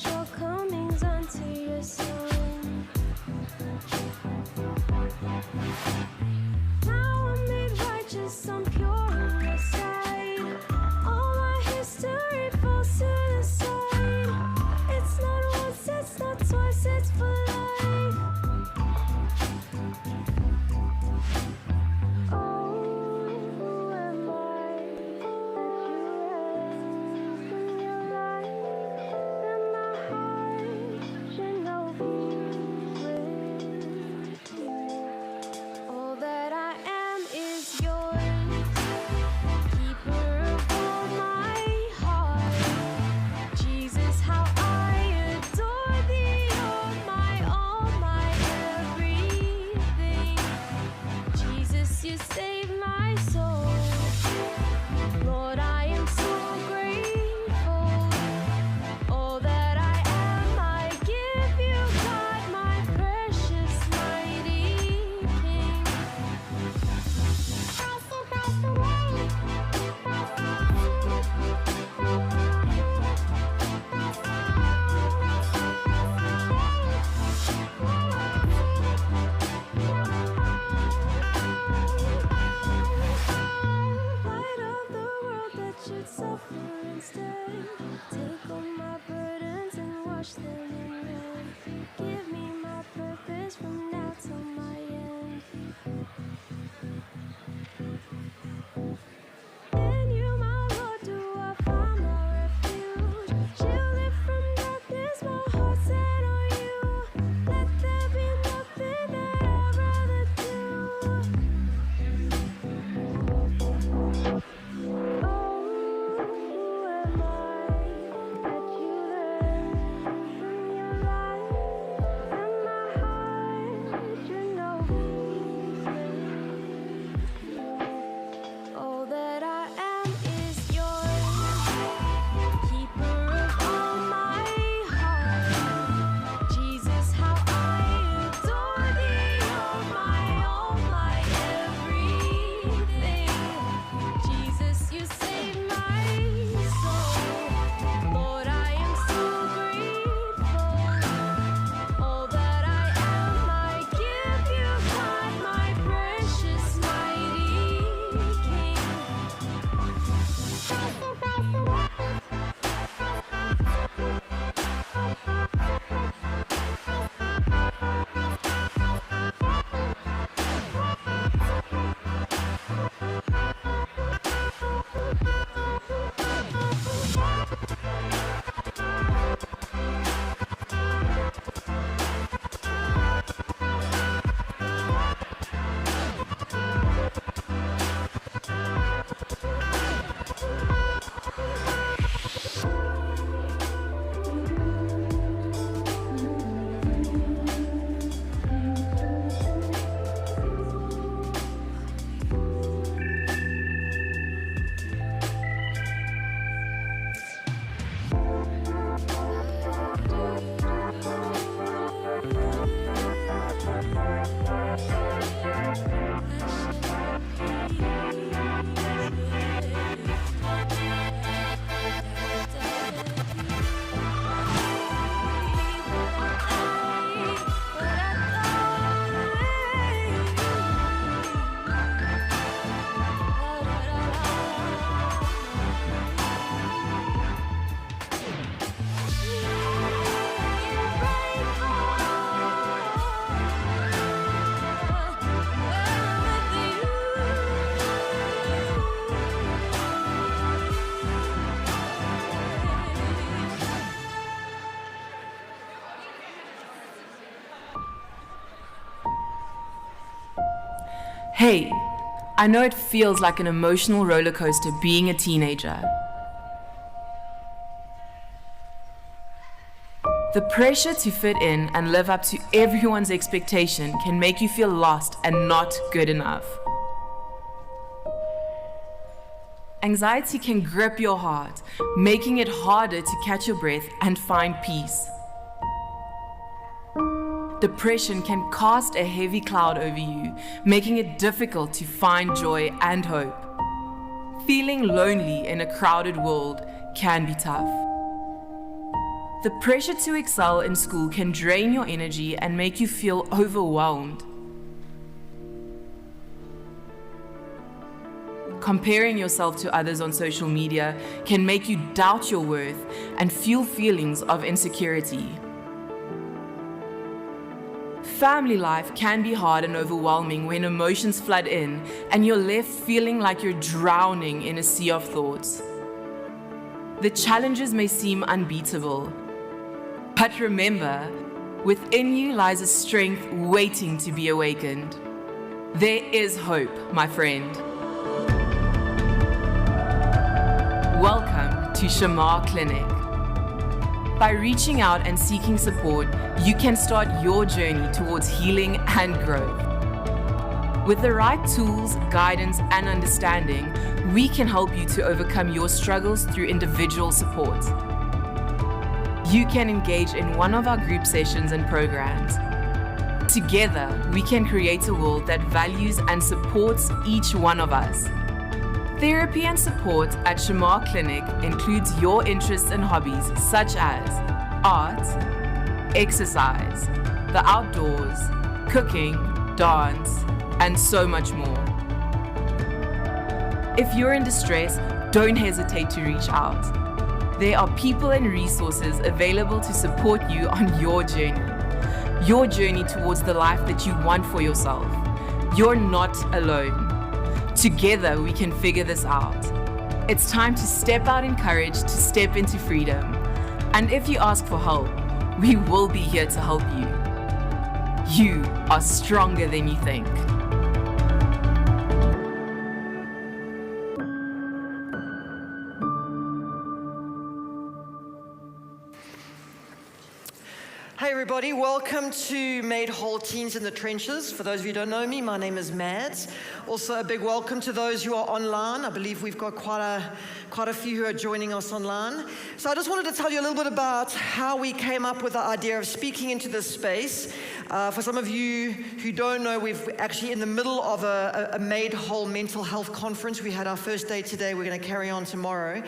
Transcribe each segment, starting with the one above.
shortcomings unto your son. Now I'm made righteous, I'm pure on your side. All my history falls to the side. It's not once, it's not twice, it's for life. Oh, who am I that you raised in your life? And my heart should know with you. All that I am is yours, keeper of all my heart. Jesus, how I adore thee, all my everything. Jesus, you saved my soul. Lord, I am so grateful. All that I am, I give you, God, my precious, mighty King. Light of the world that should suffer instead. Take all my burdens and wash them in red. Give me my purpose from now till my end. In you, my Lord, do I find my refuge. Shielded from darkness, my heart set on you. Let there be nothing that I'd rather do. Oh, who am I that you raised in your life? And my heart should know all that I am is yours, keeper of all my heart. Jesus, how I adore thee, all my everything. Jesus, you saved my soul. Lord, I am so grateful. All that I am, I give you, God, my precious, mighty King. Hey, I know it feels like an emotional roller coaster being a teenager. The pressure to fit in and live up to everyone's expectation can make you feel lost and not good enough. Anxiety can grip your heart, making it harder to catch your breath and find peace. Depression can cast a heavy cloud over you, making it difficult to find joy and hope. Feeling lonely in a crowded world can be tough. The pressure to excel in school can drain your energy and make you feel overwhelmed. Comparing yourself to others on social media can make you doubt your worth and feel feelings of insecurity. Family life can be hard and overwhelming when emotions flood in and you're left feeling like you're drowning in a sea of thoughts. The challenges may seem unbeatable, but remember, within you lies a strength waiting to be awakened. There is hope, my friend. Welcome to Shamar Clinic. By reaching out and seeking support, you can start your journey towards healing and growth. With the right tools, guidance, and understanding, we can help you to overcome your struggles through individual support. You can engage in one of our group sessions and programs. Together, we can create a world that values and supports each one of us. Therapy and support at Shamar Clinic includes your interests and hobbies such as art, exercise, the outdoors, cooking, dance, and so much more. If you're in distress, don't hesitate to reach out. There are people and resources available to support you on your journey towards the life that you want for yourself. You're not alone. Together, we can figure this out. It's time to step out in courage to step into freedom. And if you ask for help, we will be here to help you. You are stronger than you think. Hey everybody, welcome to Made Whole Teens in the Trenches. For those of you who don't know me, my name is Mads. Also a big welcome to those who are online. I believe we've got quite a few who are joining us online. So I just wanted to tell you a little bit about how we came up with the idea of speaking into this space. For some of you who don't know, we've actually in the middle of a Made Whole mental health conference. We had our first day today, we're going to carry on tomorrow.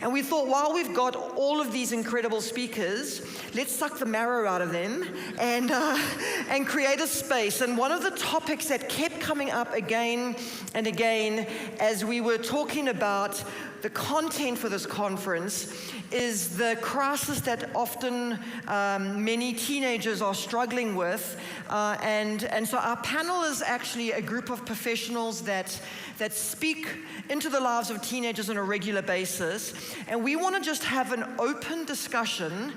And we thought, while we've got all of these incredible speakers, let's suck the marrow out of them and create a space. And one of the topics that kept coming up again and again as we were talking about the content for this conference is the crisis that often many teenagers are struggling with. And so our panel is actually a group of professionals that speak into the lives of teenagers on a regular basis. And we want to just have an open discussion,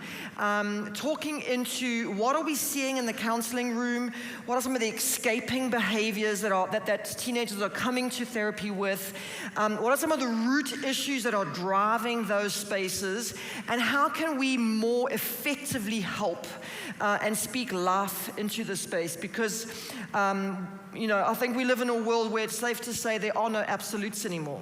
talking into what are we seeing in the counseling room, what are some of the escaping behaviors that teenagers are coming to therapy with, what are some of the root issues that are driving those spaces, and how can we more effectively help and speak life into the space? Because I think we live in a world where it's safe to say there are no absolutes anymore.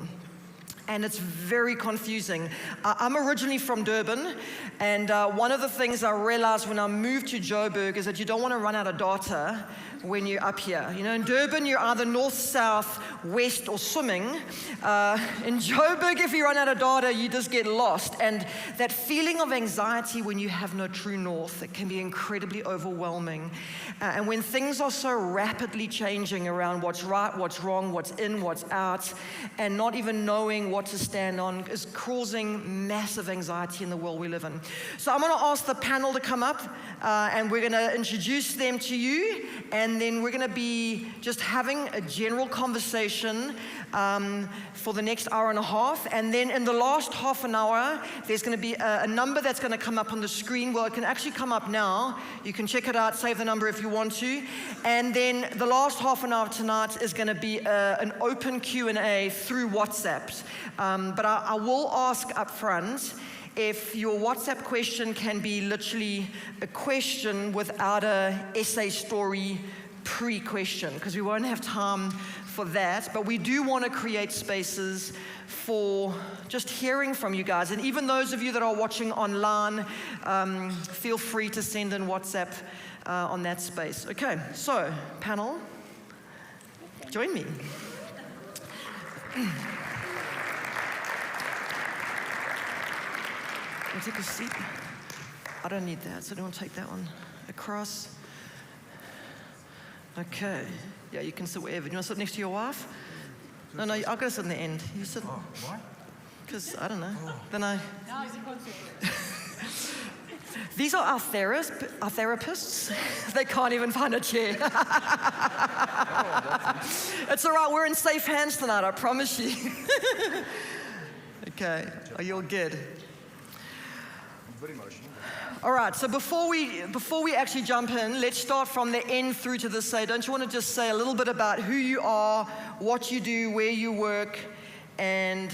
And it's very confusing. I'm originally from Durban, and one of the things I realized when I moved to Joburg is that you don't want to run out of data when you're up here. In Durban, you're either north, south, west, or swimming. In Joburg, if you run out of data, you just get lost. And that feeling of anxiety when you have no true north, it can be incredibly overwhelming. And when things are so rapidly changing around what's right, what's wrong, what's in, what's out, and not even knowing what to stand on is causing massive anxiety in the world we live in. So I'm going to ask the panel to come up, and we're going to introduce them to you, and then we're going to be just having a general conversation for the next hour and a half. And then in the last half an hour, there's going to be a number that's going to come up on the screen. Well, it can actually come up now. You can check it out, save the number if you want to. And then the last half an hour tonight is going to be an open Q&A through WhatsApp. But I will ask up front if your WhatsApp question can be literally a question without a essay story pre-question, because we won't have time for that. But we do want to create spaces for just hearing from you guys. And even those of you that are watching online, feel free to send in WhatsApp on that space. Okay, so panel, join me. Take a seat. I don't need that, so I don't want to take that one across. Okay. Yeah, you can sit wherever. Do you want to sit next to your wife? No, I'll go sit in the end. You sit. Oh, why? Because, I don't know. Then I... These are our therapists. They can't even find a chair. It's all right, we're in safe hands tonight, I promise you. Okay, are you all good? Very emotional. All right, so before we actually jump in, let's start from the end through to the say. Don't you want to just say a little bit about who you are, what you do, where you work, and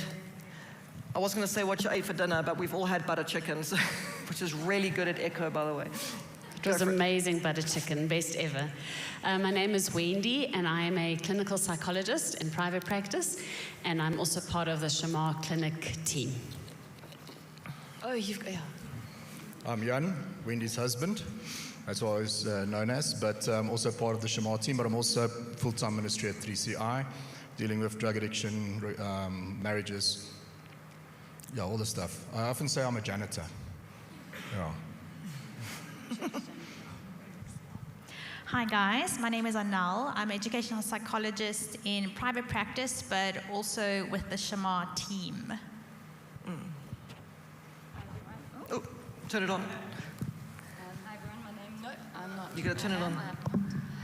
I was going to say what you ate for dinner, but we've all had butter chickens, which is really good at Echo, by the way. It was amazing butter chicken, best ever. My name is Wendy, and I am a clinical psychologist in private practice, and I'm also part of the Shamar Clinic team. Oh, yeah. I'm Jan, Wendy's husband. That's what I was known as, but I'm also part of the Shamar team, but I'm also full-time ministry at 3CI, dealing with drug addiction, marriages, yeah, all the stuff. I often say I'm a janitor. Yeah. Hi guys, my name is Anal. I'm an educational psychologist in private practice, but also with the Shamar team. Oh, turn it on. Hi everyone, my name, I'm not. You gotta turn it on.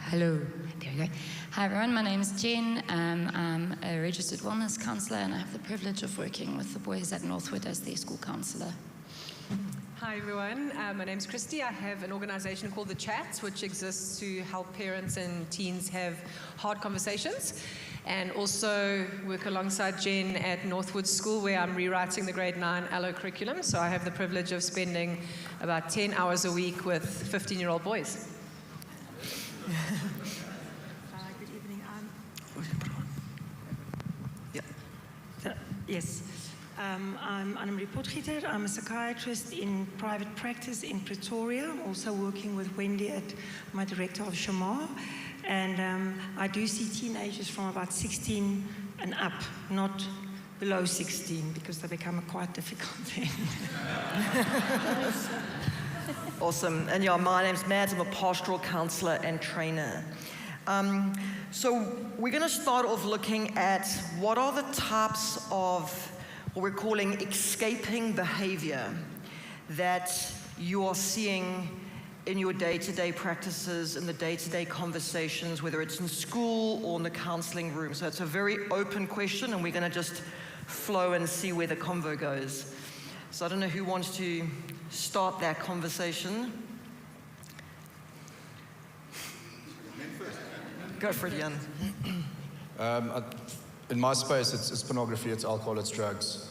Hello, there we go. Hi everyone, my name is Jen. I'm a registered wellness counsellor and I have the privilege of working with the boys at Northwood as their school counsellor. Hi everyone, my name's Christy. I have an organisation called The Chats, which exists to help parents and teens have hard conversations, and also work alongside Jen at Northwood School, where I'm rewriting the grade 9 ALLO curriculum. So I have the privilege of spending about 10 hours a week with 15-year-old boys. Good evening. Yes. I'm Annemarie Potgieter. I'm a psychiatrist in private practice in Pretoria. I'm also working with Wendy at my director of Shamar. And I do see teenagers from about 16 and up, not below 16, because they become quite difficult then. Awesome. And yeah, my name's Mads. I'm a pastoral counselor and trainer. So we're going to start off looking at what are the types of what we're calling escaping behavior that you are seeing in your day-to-day practices, in the day-to-day conversations, whether it's in school or in the counseling room. So it's a very open question, and we're going to just flow and see where the convo goes. So I don't know who wants to start that conversation. Go for it, Jan. In my space, it's pornography, it's alcohol, it's drugs,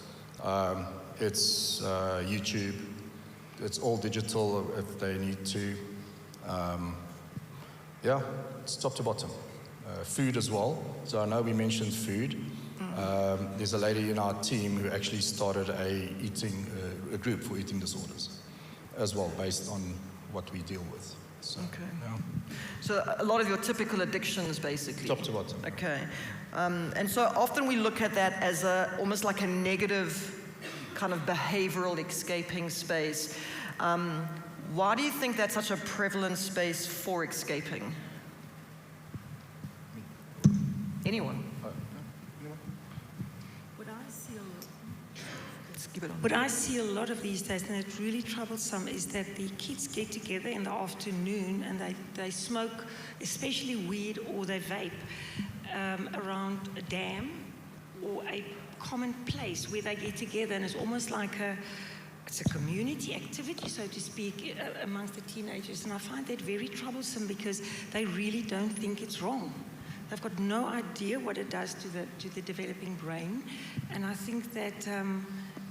it's YouTube. It's all digital if they need to. Yeah, it's top to bottom. Food as well. So I know we mentioned food. There's a lady in our team who actually started a group for eating disorders as well, based on what we deal with. So, Okay. Yeah. So a lot of your typical addictions, basically. Top to bottom. Okay. And so often we look at that as almost like a negative kind of behavioral escaping space. Why do you think that's such a prevalent space for escaping? Anyone? What I see a lot of these days, and it's really troublesome, is that the kids get together in the afternoon and they smoke, especially weed, or they vape around a dam or a common place where they get together, and it's almost like it's a community activity, so to speak, amongst the teenagers. And I find that very troublesome because they really don't think it's wrong. They've got no idea what it does to the developing brain, and I think that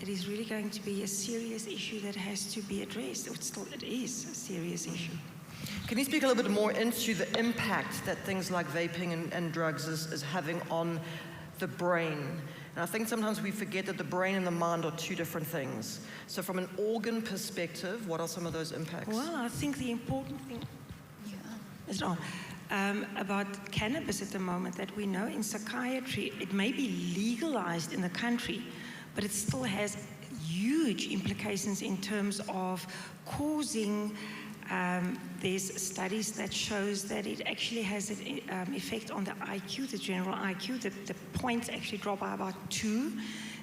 it is really going to be a serious issue that has to be addressed. It is a serious issue. Can you speak a little bit more into the impact that things like vaping and drugs is having on the brain? And I think sometimes we forget that the brain and the mind are two different things. So from an organ perspective, what are some of those impacts? Well, I think the important thing is about cannabis at the moment, that we know in psychiatry it may be legalized in the country, but it still has huge implications in terms of causing. There's studies that shows that it actually has an effect on the IQ, the general IQ. The points actually drop by about 2.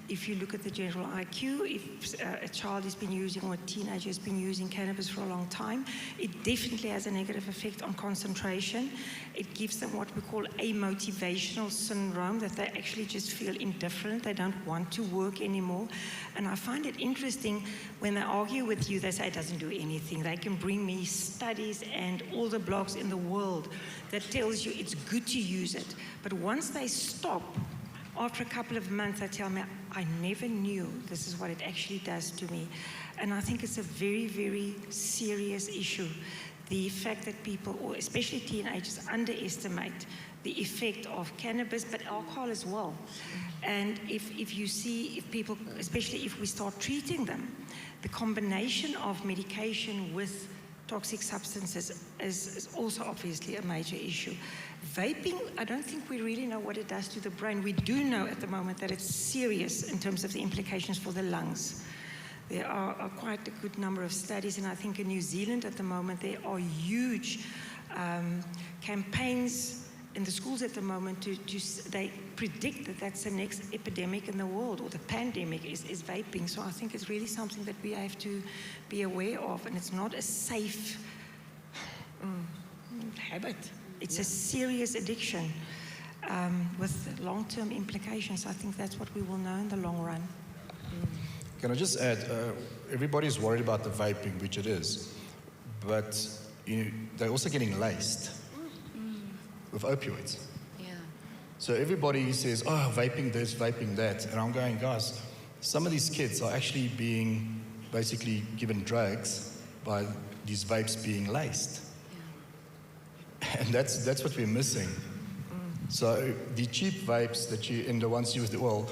If you look at the general IQ, if a child has been using or a teenager has been using cannabis for a long time, it definitely has a negative effect on concentration. It gives them what we call amotivational syndrome, that they actually just feel indifferent. They don't want to work anymore. And I find it interesting when they argue with you, they say it doesn't do anything. They can bring me studies and all the blogs in the world that tells you it's good to use it. But once they stop, after a couple of months, they tell me, I never knew this is what it actually does to me. And I think it's a very, very serious issue. The fact that people, or especially teenagers, underestimate the effect of cannabis, but alcohol as well. And if you see, if people, especially if we start treating them, the combination of medication with toxic substances is also obviously a major issue. Vaping, I don't think we really know what it does to the brain. We do know at the moment that it's serious in terms of the implications for the lungs. There are quite a good number of studies, and I think in New Zealand at the moment there are huge campaigns in the schools at the moment they predict that that's the next epidemic in the world, or the pandemic is vaping. So I think it's really something that we have to be aware of, and it's not a safe habit. It's a serious addiction with long-term implications. I think that's what we will know in the long run. Can I just add, everybody's worried about the vaping, which it is, but they're also getting laced with opioids. Yeah. So everybody says, oh, vaping this, vaping that, and I'm going, guys, some of these kids are actually being basically given drugs by these vapes being laced. And that's what we're missing. So the cheap vapes that and the ones used, well,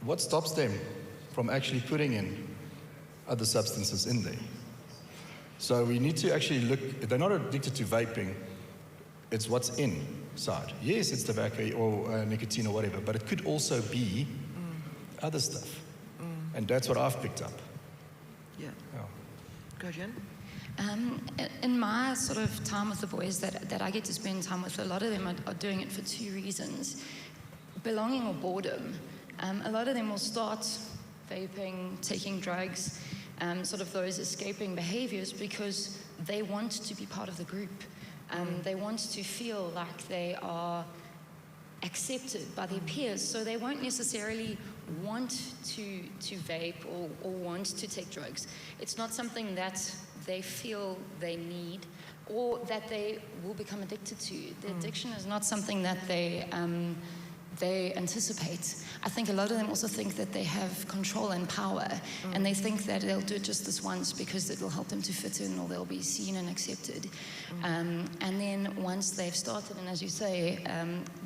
what stops them from actually putting in other substances in there? So we need to actually look, they're not addicted to vaping, it's what's inside. Yes, it's tobacco or nicotine or whatever, but it could also be other stuff. And that's what I've picked up. Yeah. Go, Jen. In my sort of time with the boys that I get to spend time with, a lot of them are doing it for 2 reasons. Belonging or boredom. A lot of them will start vaping, taking drugs, sort of those escaping behaviors because they want to be part of the group. They want to feel like they are accepted by their peers, so they won't necessarily want to vape or want to take drugs. It's not something that they feel they need or that they will become addicted to. The addiction is not something that they anticipate. I think a lot of them also think that they have control and power, and they think that they'll do it just this once because it will help them to fit in or they'll be seen and accepted. And then once they've started, and as you say,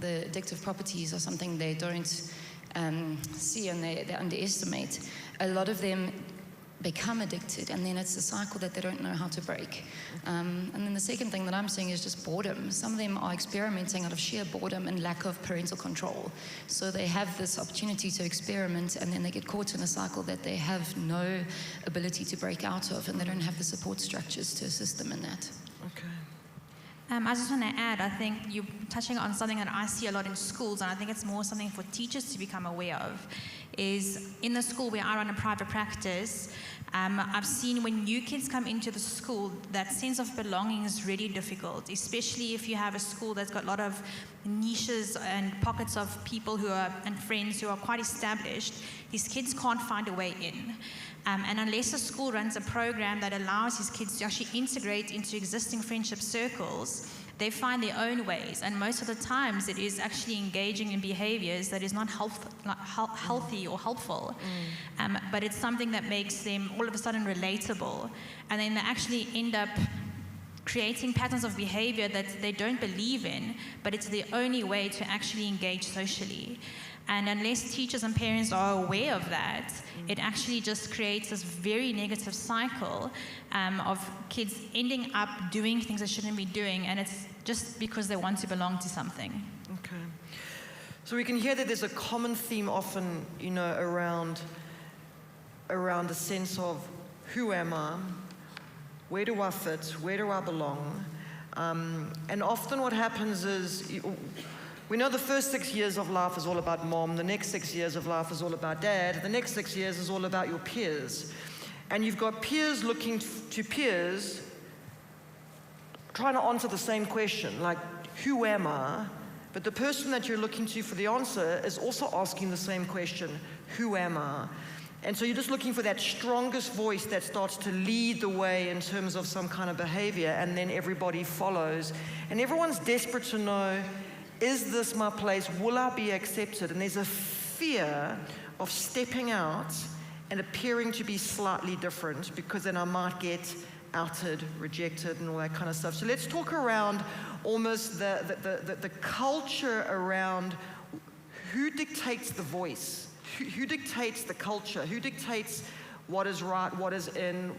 the addictive properties are something they don't see and they underestimate. A lot of them become addicted, and then it's a cycle that they don't know how to break. And then the second thing that I'm seeing is just boredom. Some of them are experimenting out of sheer boredom and lack of parental control. So they have this opportunity to experiment, and then they get caught in a cycle that they have no ability to break out of, and they don't have the support structures to assist them in that. Okay. I just want to add, I think you're touching on something that I see a lot in schools, and I think it's more something for teachers to become aware of, is in the school where I run a private practice, I've seen when new kids come into the school, that sense of belonging is really difficult, especially if you have a school that's got a lot of niches and pockets of people who are, and friends who are quite established. These kids can't find a way in. And unless a school runs a program that allows these kids to actually integrate into existing friendship circles, they find their own ways. And most of the times it is actually engaging in behaviors that is not healthy or helpful. But it's something that makes them all of a sudden relatable. And then they actually end up creating patterns of behavior that they don't believe in, but it's the only way to actually engage socially. And unless teachers and parents are aware of that, it actually just creates this very negative cycle of kids ending up doing things they shouldn't be doing, and it's just because they want to belong to something. Okay. So we can hear that there's a common theme often, around around a sense of who am I, where do I fit, where do I belong? And often what happens is, we know the first 6 years of life is all about mom, the next 6 years of life is all about dad, the next 6 years is all about your peers. And you've got peers looking to peers, trying to answer the same question, like, who am I? But the person that you're looking to for the answer is also asking the same question, who am I? And so you're just looking for that strongest voice that starts to lead the way in terms of some kind of behavior, and then everybody follows. And everyone's desperate to know, is this my place? Will I be accepted? And there's a fear of stepping out and appearing to be slightly different, because then I might get outed, rejected, and all that kind of stuff. So let's talk around almost the culture around who dictates the voice. Who dictates the culture? Who dictates what is right, what is in?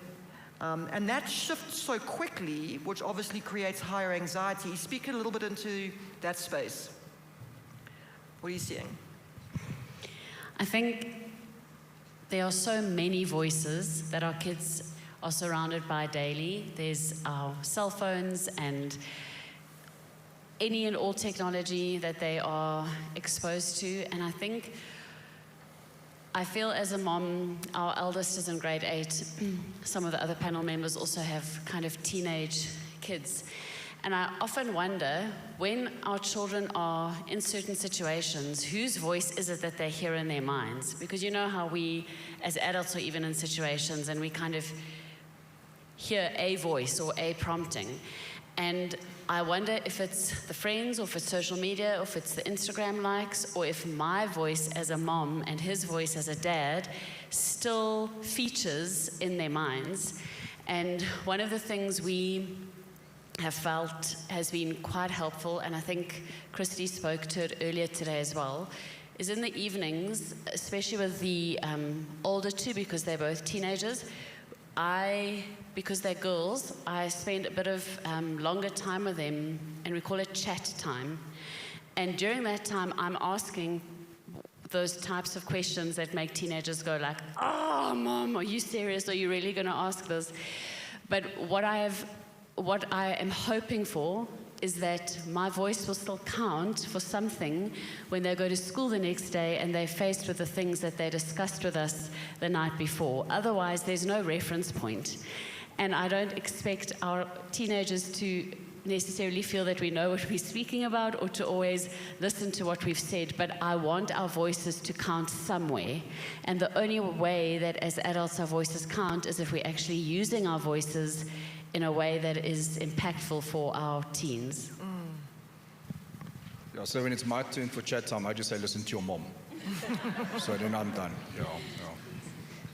And that shifts so quickly, which obviously creates higher anxiety. Speak a little bit into that space. What are you seeing? I think there are so many voices that our kids are surrounded by daily. There's our cell phones and any and all technology that they are exposed to. And I feel as a mom, our eldest is in grade 8. Some of the other panel members also have kind of teenage kids. And I often wonder, when our children are in certain situations, whose voice is it that they hear in their minds? Because you know how we, as adults, are even in situations and we kind of hear a voice or a prompting. And I wonder if it's the friends, or if it's social media, or if it's the Instagram likes, or if my voice as a mom and his voice as a dad still features in their minds. And one of the things we have felt has been quite helpful, and I think Christy spoke to it earlier today as well, is in the evenings, especially with the older two, because they're both teenagers, because they're girls, I spend a bit of longer time with them, and we call it chat time. And during that time, I'm asking those types of questions that make teenagers go like, oh, Mom, are you serious? Are you really going to ask this? But what I am hoping for is that my voice will still count for something when they go to school the next day and they're faced with the things that they discussed with us the night before. Otherwise, there's no reference point. And I don't expect our teenagers to necessarily feel that we know what we're speaking about, or to always listen to what we've said, but I want our voices to count somewhere. And the only way that as adults our voices count is if we're actually using our voices in a way that is impactful for our teens. Yeah, so when it's my turn for chat time, I just say, listen to your mom. So then I'm done. Yeah.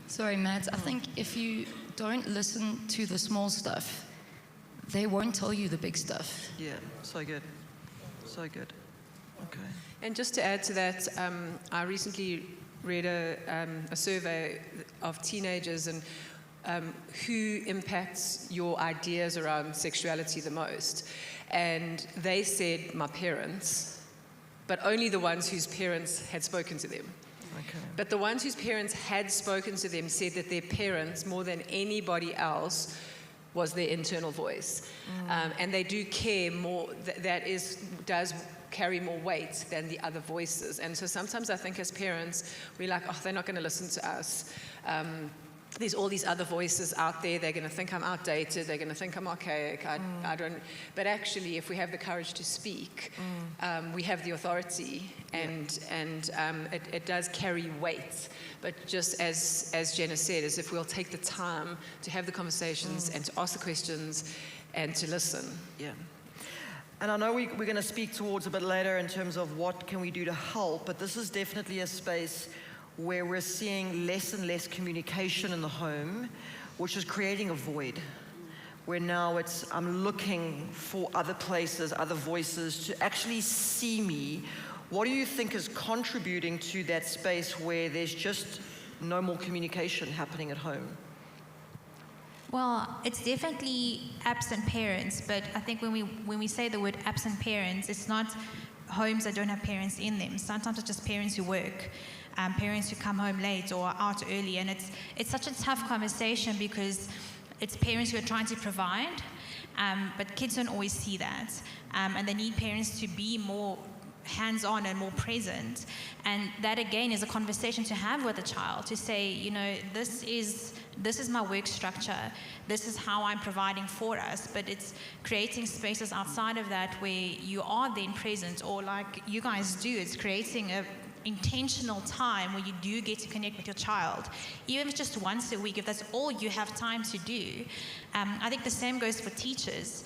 Sorry, Matt. I think if you don't listen to the small stuff, they won't tell you the big stuff. Yeah, so good. So good. Okay. And just to add to that, I recently read a survey of teenagers and who impacts your ideas around sexuality the most. And they said, my parents, but only the ones whose parents had spoken to them. Okay. But the ones whose parents had spoken to them said that their parents, more than anybody else, was their internal voice. And they do care more, does carry more weight than the other voices. And so sometimes I think as parents, we're like, oh, they're not going to listen to us. There's all these other voices out there. They're going to think I'm outdated. They're going to think I'm archaic. I don't. But actually, if we have the courage to speak, we have the authority, and it does carry weight. But just as Jenna said, is if we'll take the time to have the conversations and to ask the questions and to listen. Yeah. And I know we're going to speak towards a bit later in terms of what can we do to help, but this is definitely a space where we're seeing less and less communication in the home, which is creating a void, where now I'm looking for other places, other voices to actually see me. What do you think is contributing to that space where there's just no more communication happening at home? Well, it's definitely absent parents, but I think when we say the word absent parents, it's not homes that don't have parents in them. Sometimes it's just parents who work. parents who come home late or are out early, and it's such a tough conversation because it's parents who are trying to provide, but kids don't always see that, and they need parents to be more hands-on and more present. And that again is a conversation to have with a child, to say, you know, this is my work structure, this is how I'm providing for us, but it's creating spaces outside of that where you are then present, or like you guys do, it's creating a intentional time where you do get to connect with your child, even if it's just once a week, if that's all you have time to do. I think the same goes for teachers.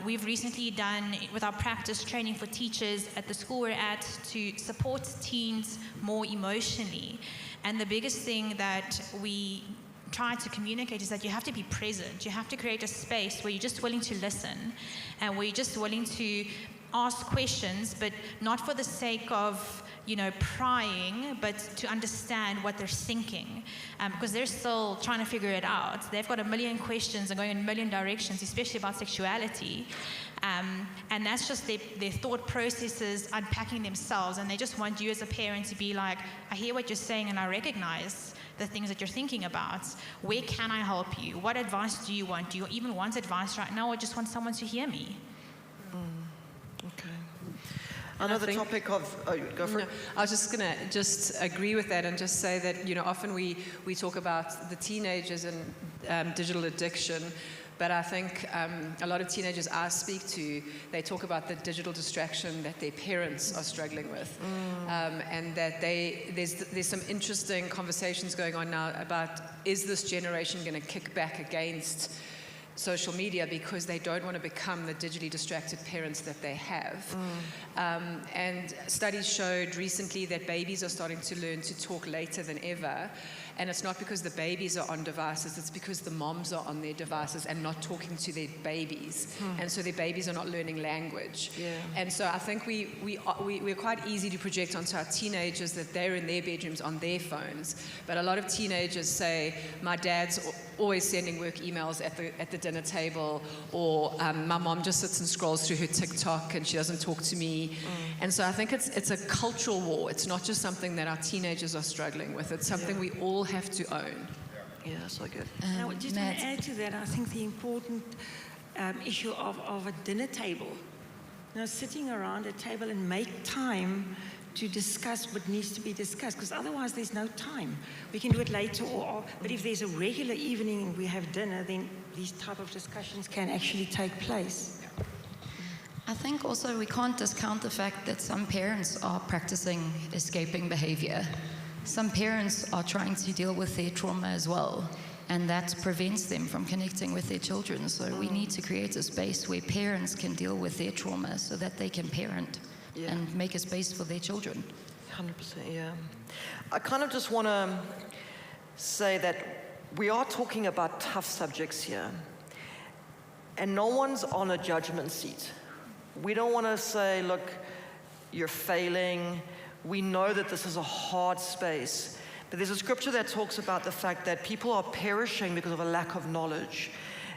We've recently done, with our practice training for teachers at the school we're at, to support teens more emotionally. And the biggest thing that we try to communicate is that you have to be present. You have to create a space where you're just willing to listen, and where you're just willing to ask questions, but not for the sake of, you know, prying, but to understand what they're thinking, because they're still trying to figure it out. They've got a million questions and going in a million directions, especially about sexuality, and that's just their thought processes unpacking themselves, and they just want you as a parent to be like, I hear what you're saying and I recognize the things that you're thinking about. Where can I help you? What advice do you want? Do you even want advice right now, or just want someone to hear me? Okay. Another topic of, go for it. I was just going to agree with that and just say that, you know, often we talk about the teenagers and digital addiction, but I think a lot of teenagers I speak to, they talk about the digital distraction that their parents are struggling with, and that there's some interesting conversations going on now about, is this generation going to kick back against social media because they don't want to become the digitally distracted parents that they have. And studies showed recently that babies are starting to learn to talk later than ever. And it's not because the babies are on devices, it's because the moms are on their devices and not talking to their babies. And so their babies are not learning language. And so I think we're quite easy to project onto our teenagers that they're in their bedrooms on their phones. But a lot of teenagers say, my dad's always sending work emails at the dinner table, or my mom just sits and scrolls through her TikTok and she doesn't talk to me. And so I think it's a cultural war. It's not just something that our teenagers are struggling with. It's something we all have to own. Yeah, so good. I would just want to add to that, I think the important issue of a dinner table, you know, sitting around a table and make time to discuss what needs to be discussed, because otherwise there's no time. We can do it later, but if there's a regular evening and we have dinner, then these type of discussions can actually take place. I think also we can't discount the fact that some parents are practicing escaping behavior. Some parents are trying to deal with their trauma as well, and that prevents them from connecting with their children. So we need to create a space where parents can deal with their trauma so that they can parent and make a space for their children. 100%, yeah. I kind of just want to say that we are talking about tough subjects here, and no one's on a judgment seat. We don't want to say, look, you're failing. We know that this is a hard space, but there's a scripture that talks about the fact that people are perishing because of a lack of knowledge.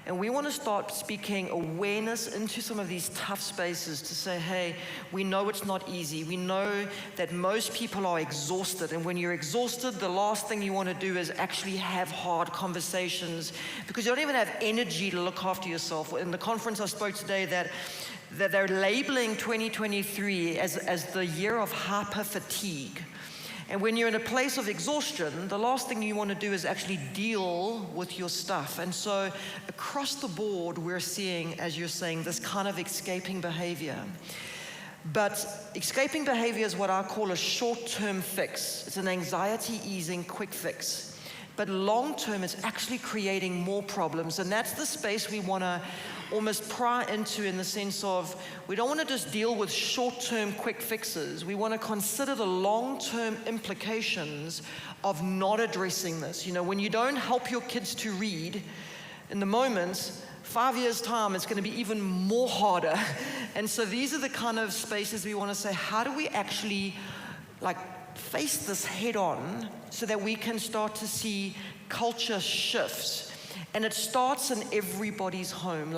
And we want to start speaking awareness into some of these tough spaces to say, hey, we know it's not easy. We know that most people are exhausted. And when you're exhausted, the last thing you want to do is actually have hard conversations, because you don't even have energy to look after yourself. In the conference I spoke today, that they're labeling 2023 as the year of hyper fatigue. And when you're in a place of exhaustion, the last thing you want to do is actually deal with your stuff. And so across the board, we're seeing, as you're saying, this kind of escaping behavior. But escaping behavior is what I call a short-term fix. It's an anxiety-easing quick fix. But long-term, it's actually creating more problems. And that's the space we want to almost pry into, in the sense of, we don't want to just deal with short-term quick fixes. We want to consider the long-term implications of not addressing this. You know, when you don't help your kids to read, in the moment, 5 years' time, it's going to be even more harder. And so these are the kind of spaces we want to say, how do we actually, face this head on so that we can start to see culture shifts? And it starts in everybody's home.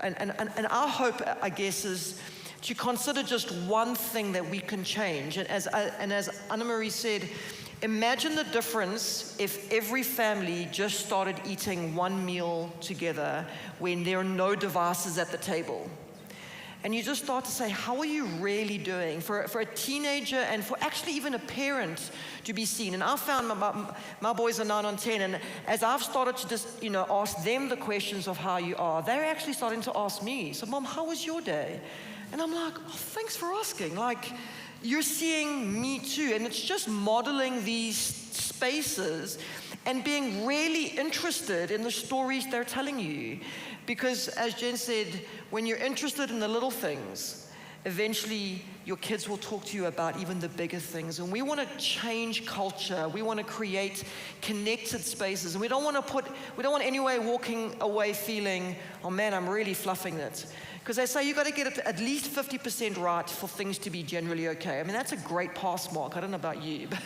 And our hope, I guess, is to consider just one thing that we can change. And as Anna Marie said, Imagine the difference if every family just started eating one meal together when there are no devices at the table. And you just start to say, how are you really doing? For a teenager and for actually even a parent to be seen. And I found my boys are 9 and 10, and as I've started to just, ask them the questions of how you are, they're actually starting to ask me. So, Mom, how was your day? And I'm like, oh, thanks for asking. Like, you're seeing me too. And it's just modeling these spaces and being really interested in the stories they're telling you. Because as Jen said, when you're interested in the little things, eventually your kids will talk to you about even the bigger things. And we want to change culture. We want to create connected spaces. And we don't want anyone walking away feeling, oh man, I'm really fluffing it. Because they say you've got to get it at least 50% right for things to be generally okay. I mean, that's a great pass mark. I don't know about you, but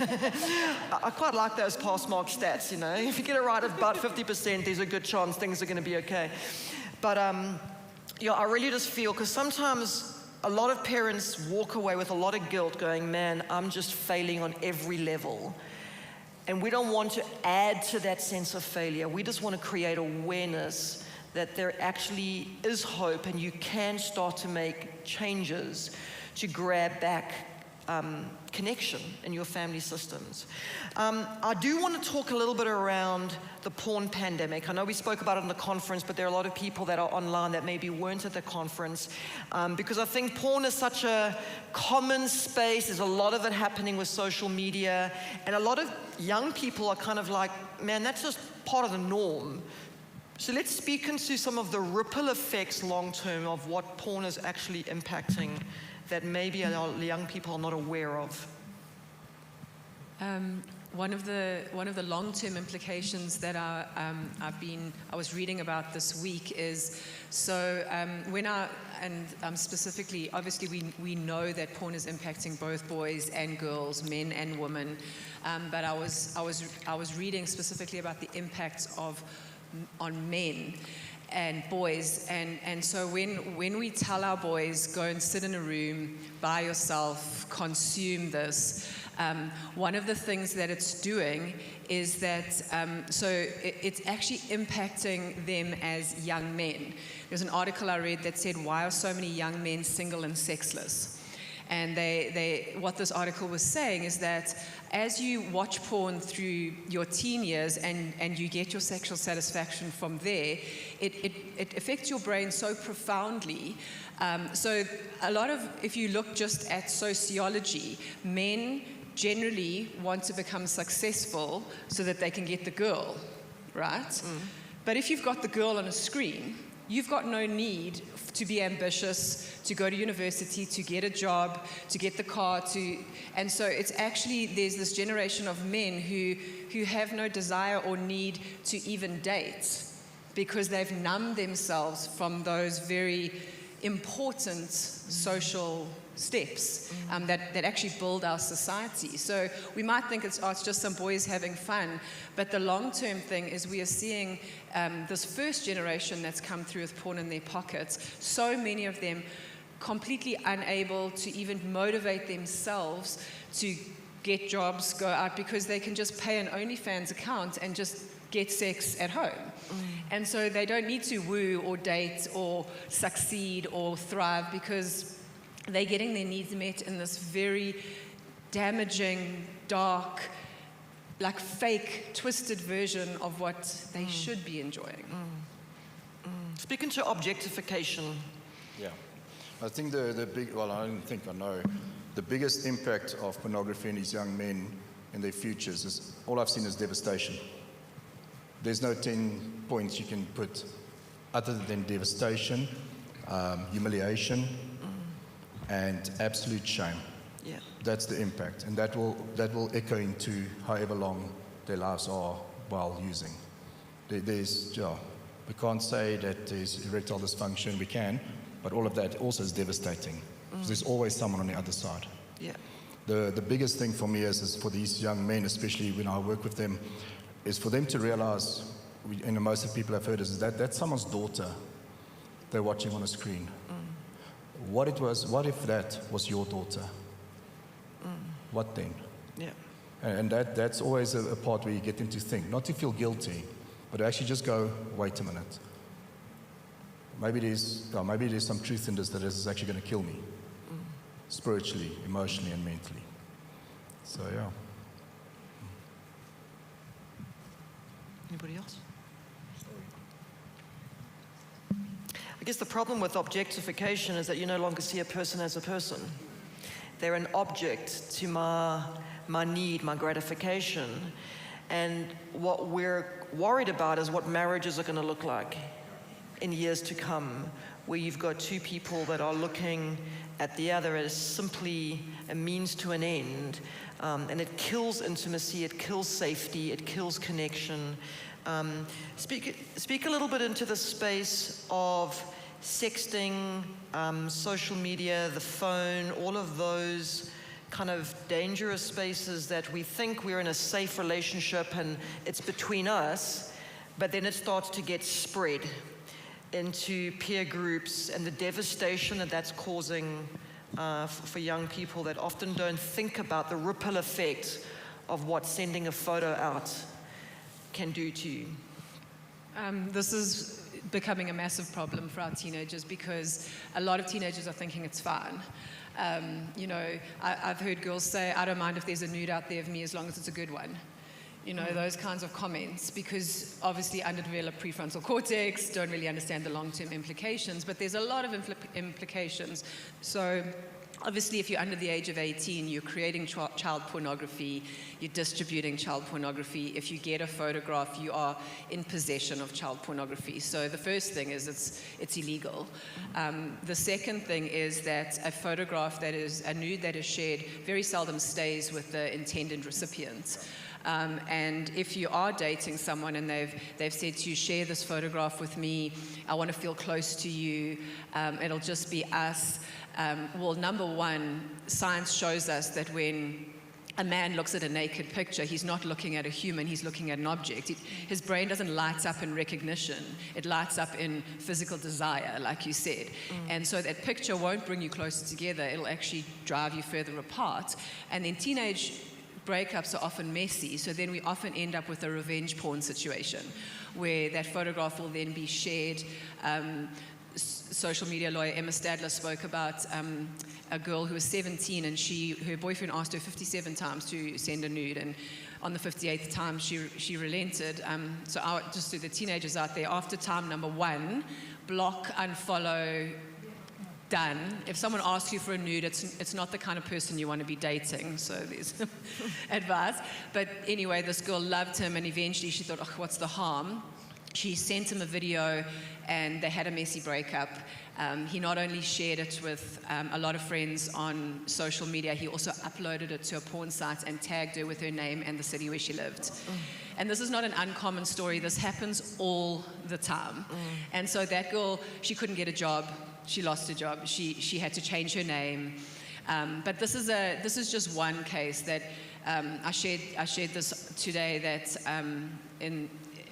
I quite like those pass mark stats, If you get it right at about 50%, there's a good chance things are going to be okay. But, I really just feel, because sometimes a lot of parents walk away with a lot of guilt going, man, I'm just failing on every level. And we don't want to add to that sense of failure. We just want to create awareness that there actually is hope and you can start to make changes to grab back connection in your family systems. I do want to talk a little bit around the porn pandemic. I know we spoke about it in the conference, but there are a lot of people that are online that maybe weren't at the conference, because I think porn is such a common space. There's a lot of it happening with social media, and a lot of young people are kind of like, man, that's just part of the norm. So let's speak into some of the ripple effects long-term of what porn is actually impacting that maybe our young people are not aware of. One of the long-term implications that I was reading about this week is, specifically, obviously we know that porn is impacting both boys and girls, men and women, but I was reading specifically about the impacts on men and boys, and so when we tell our boys, go and sit in a room by yourself, consume this, one of the things that it's doing is that it's actually impacting them as young men. There's an article I read that said, why are so many young men single and sexless? And what this article was saying is that as you watch porn through your teen years and you get your sexual satisfaction from there, it affects your brain so profoundly. So if you look just at sociology, men generally want to become successful so that they can get the girl, right? Mm. But if you've got the girl on a screen, you've got no need to be ambitious, to go to university, to get a job, to get the car, and so it's actually, there's this generation of men who have no desire or need to even date because they've numbed themselves from those very important social steps that actually build our society. So we might think it's just some boys having fun, but the long-term thing is we are seeing this first generation that's come through with porn in their pockets, so many of them completely unable to even motivate themselves to get jobs, go out, because they can just pay an OnlyFans account and just get sex at home. And so they don't need to woo or date or succeed or thrive because they're getting their needs met in this very damaging, dark, like fake, twisted version of what they should be enjoying. Speaking to objectification. Yeah. I think the big, well, I don't think I know, the biggest impact of pornography in these young men in their futures is, all I've seen is devastation. There's no 10 points you can put other than devastation, humiliation, and absolute shame. Yeah. That's the impact, and that will echo into however long their lives are while using. We can't say that there's erectile dysfunction, we can, but all of that also is devastating. There's always someone on the other side. Yeah. The biggest thing for me is for these young men, especially when I work with them, is for them to realize, and most of the people I've heard is that that's someone's daughter they're watching on a screen. What if that was your daughter? What then? Yeah. And that's always a part where you get them to think, not to feel guilty, but to actually just go, wait a minute. Maybe there's some truth in this, that this is actually going to kill me, spiritually, emotionally, and mentally. So, yeah. Anybody else? I guess the problem with objectification is that you no longer see a person as a person. They're an object to my need, my gratification. And what we're worried about is what marriages are going to look like in years to come, where you've got two people that are looking at the other as simply a means to an end. And it kills intimacy, it kills safety, it kills connection. Speak a little bit into the space of sexting, social media, the phone, all of those kind of dangerous spaces that we think we're in a safe relationship and it's between us, but then it starts to get spread into peer groups and the devastation that that's causing for young people that often don't think about the ripple effect of what sending a photo out can do to you. This is becoming a massive problem for our teenagers because a lot of teenagers are thinking it's fine. You know, I've heard girls say, I don't mind if there's a nude out there of me as long as it's a good one. You know, those kinds of comments, because obviously underdeveloped prefrontal cortex, don't really understand the long-term implications, but there's a lot of implications. So obviously if you're under the age of 18, you're creating child pornography, you're distributing child pornography. If you get a photograph, you are in possession of child pornography. So the first thing is it's illegal. The second thing is that a photograph that is a nude that is shared very seldom stays with the intended recipient. And if you are dating someone and they've said to you, share this photograph with me, I want to feel close to you, it'll just be us. Well, number one, science shows us that when a man looks at a naked picture, he's not looking at a human, he's looking at an object. His brain doesn't light up in recognition, it lights up in physical desire, like you said. And so that picture won't bring you closer together, it'll actually drive you further apart. And then teenage breakups are often messy, so then we often end up with a revenge porn situation where that photograph will then be shared. Social media lawyer Emma Stadler spoke about a girl who was 17 and her boyfriend asked her 57 times to send a nude, and on the 58th time she relented. So just to the teenagers out there, after time number 1, block, unfollow, done. If someone asks you for a nude, it's not the kind of person you want to be dating, so there's advice. But anyway, this girl loved him, and eventually she thought, oh, what's the harm? She sent him a video, and they had a messy breakup. He not only shared it with a lot of friends on social media, he also uploaded it to a porn site and tagged her with her name and the city where she lived. And this is not an uncommon story. This happens all the time. And so that girl, she couldn't get a job. She lost her job. She had to change her name. But this is just one case that I shared this today, that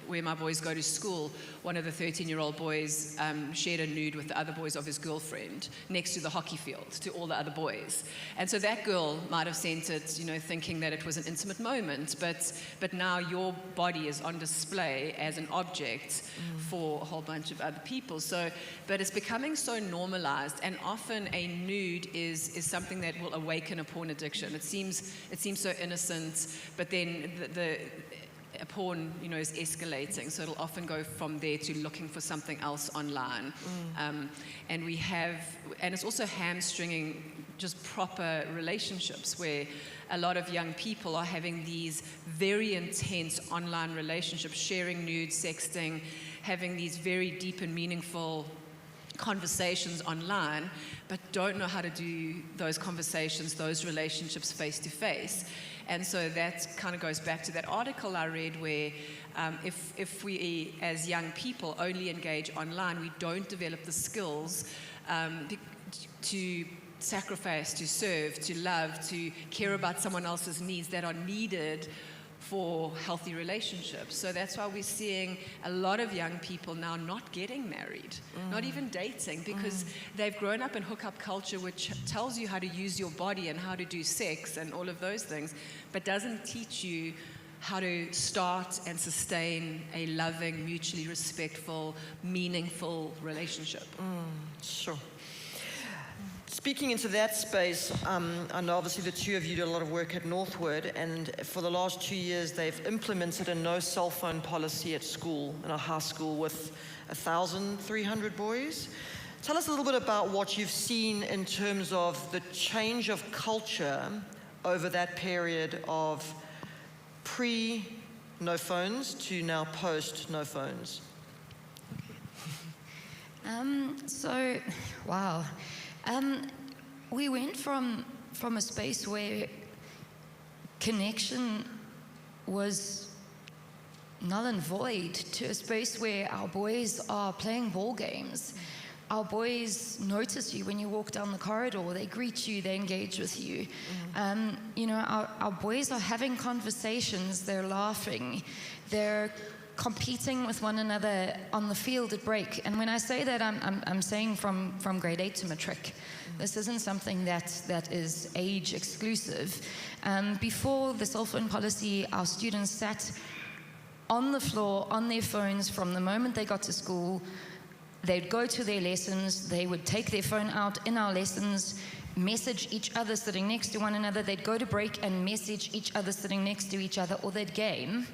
where my boys go to school, one of the 13-year-old boys shared a nude with the other boys of his girlfriend next to the hockey field to all the other boys. And so that girl might have sent it, you know, thinking that it was an intimate moment, but now your body is on display as an object for a whole bunch of other people. So, but it's becoming so normalized, and often a nude is something that will awaken a porn addiction. It seems so innocent, but then a porn, you know, is escalating, so it'll often go from there to looking for something else online. And it's also hamstringing just proper relationships, where a lot of young people are having these very intense online relationships, sharing nudes, sexting, having these very deep and meaningful conversations online, but don't know how to do those conversations, those relationships face to face. And so that kind of goes back to that article I read where if we as young people only engage online, we don't develop the skills to sacrifice, to serve, to love, to care about someone else's needs that are needed for healthy relationships. So that's why we're seeing a lot of young people now not getting married, not even dating, because they've grown up in hookup culture, which tells you how to use your body and how to do sex and all of those things, but doesn't teach you how to start and sustain a loving, mutually respectful, meaningful relationship. Sure. Speaking into that space, I know obviously the two of you did a lot of work at Northwood, and for the last 2 years they've implemented a no cell phone policy at school, in a high school with 1,300 boys. Tell us a little bit about what you've seen in terms of the change of culture over that period of pre-no phones to now post-no phones. Wow. We went from a space where connection was null and void to a space where our boys are playing ball games. Our boys notice you when you walk down the corridor. They greet you, they engage with you. Our boys are having conversations, they're laughing, they're competing with one another on the field at break. And when I say that, I'm saying from grade 8 to matric. This isn't something that is age exclusive. Before the cell phone policy, our students sat on the floor on their phones from the moment they got to school. They'd go to their lessons, they would take their phone out in our lessons, message each other sitting next to one another. They'd go to break and message each other sitting next to each other, or they'd game.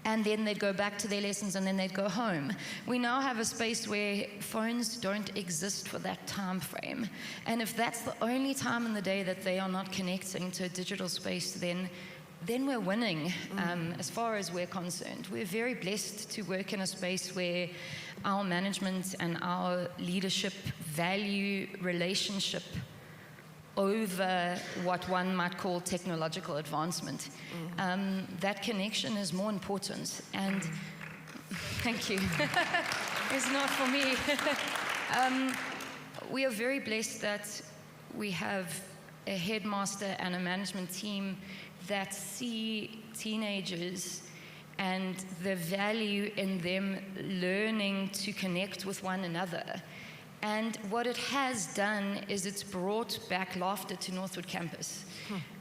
And then they'd go back to their lessons, and then they'd go home. We now have a space where phones don't exist for that time frame. And if that's the only time in the day that they are not connecting to a digital space, then we're winning as far as we're concerned. We're very blessed to work in a space where our management and our leadership value relationship over what one might call technological advancement. That connection is more important, and thank you. It's not for me. We are very blessed that we have a headmaster and a management team that see teenagers and the value in them learning to connect with one another. And what it has done is it's brought back laughter to Northwood campus.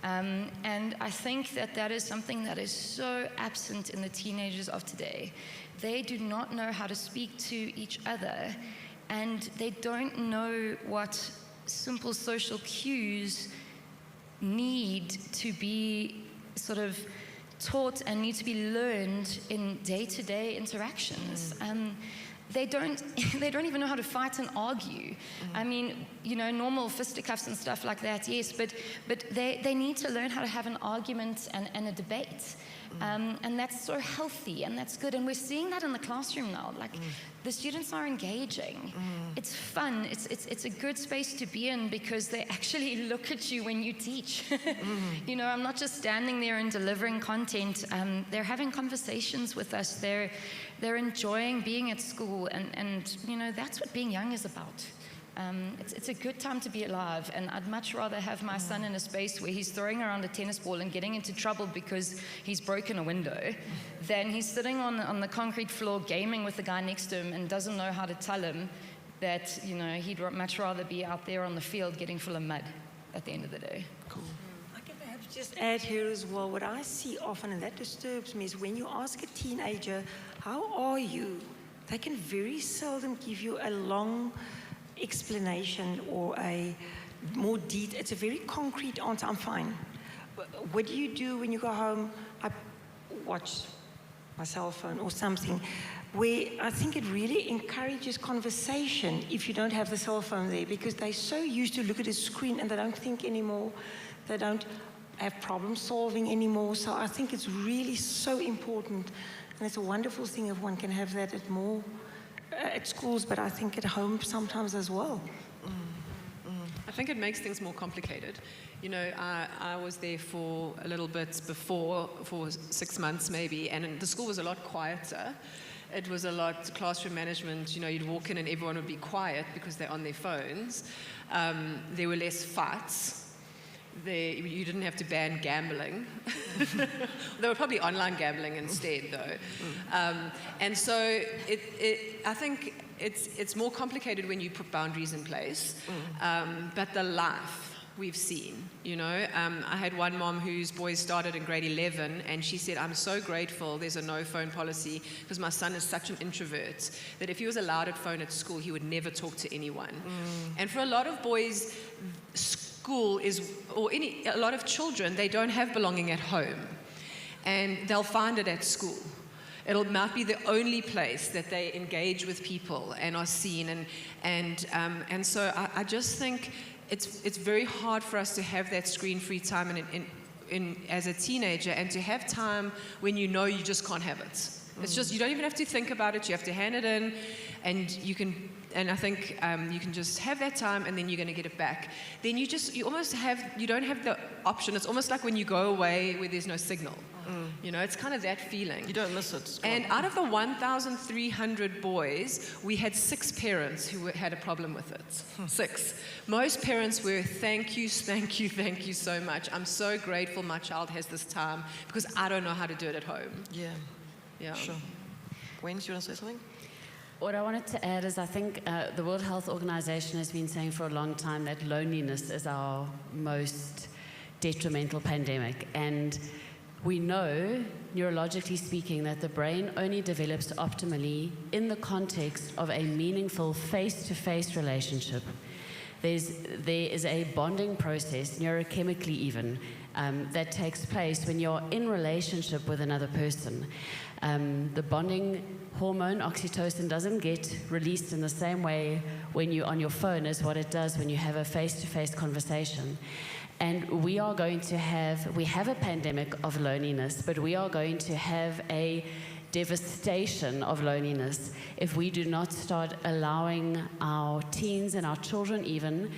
And I think that is something that is so absent in the teenagers of today. They do not know how to speak to each other, and they don't know what simple social cues need to be sort of taught and need to be learned in day-to-day interactions. They don't even know how to fight and argue. I mean, normal fisticuffs and stuff like that, yes, but they need to learn how to have an argument and a debate. And that's so healthy, and that's good. And we're seeing that in the classroom now. Like, the students are engaging. It's fun. It's a good space to be in, because they actually look at you when you teach. I'm not just standing there and delivering content. They're having conversations with us. They're enjoying being at school, and that's what being young is about. It's a good time to be alive, and I'd much rather have my son in a space where he's throwing around a tennis ball and getting into trouble because he's broken a window than he's sitting on the concrete floor gaming with the guy next to him and doesn't know how to tell him that he'd much rather be out there on the field getting full of mud at the end of the day. Cool. I can perhaps just add here as well, what I see often, and that disturbs me, is when you ask a teenager, how are you? They can very seldom give you a long explanation or a more detailed. It's a very concrete answer. I'm fine. What do you do when you go home? I watch my cell phone or something, where I think it really encourages conversation if you don't have the cell phone there, because they're so used to look at a screen and they don't think anymore. They don't have problem solving anymore. So I think it's really so important, and it's a wonderful thing if one can have that at schools, but I think at home sometimes as well. I think it makes things more complicated. I was there for a little bit before, for 6 months maybe, and the school was a lot quieter. It was a lot classroom management. You'd walk in and everyone would be quiet because they're on their phones. There were less fights. you didn't have to ban gambling. There were probably online gambling instead, though. And so I think it's more complicated when you put boundaries in place. But the life we've seen, I had one mom whose boys started in grade 11, and she said, I'm so grateful there's a no phone policy, because my son is such an introvert that if he was allowed a phone at school, he would never talk to anyone. And for a lot of boys, school is, a lot of children, they don't have belonging at home, and they'll find it at school. It might be the only place that they engage with people and are seen, and so I just think it's very hard for us to have that screen-free time as a teenager, and to have time when you just can't have it. It's just, you don't even have to think about it. You have to hand it in, and I think you can just have that time, and then you're going to get it back. Then you don't have the option. It's almost like when you go away where there's no signal. It's kind of that feeling. You don't miss it. And out of the 1,300 boys, we had 6 parents who had a problem with it. 6. Most parents were, thank you so much. I'm so grateful my child has this time, because I don't know how to do it at home. Yeah. Sure. Wayne, do you want to say something? What I wanted to add is I think the World Health Organization has been saying for a long time that loneliness is our most detrimental pandemic. And we know, neurologically speaking, that the brain only develops optimally in the context of a meaningful face-to-face relationship. There is a bonding process, neurochemically even, that takes place when you're in relationship with another person. The bonding hormone, oxytocin, doesn't get released in the same way when you're on your phone as what it does when you have a face-to-face conversation. And we have a pandemic of loneliness, but we are going to have a devastation of loneliness if we do not start allowing our teens and our children even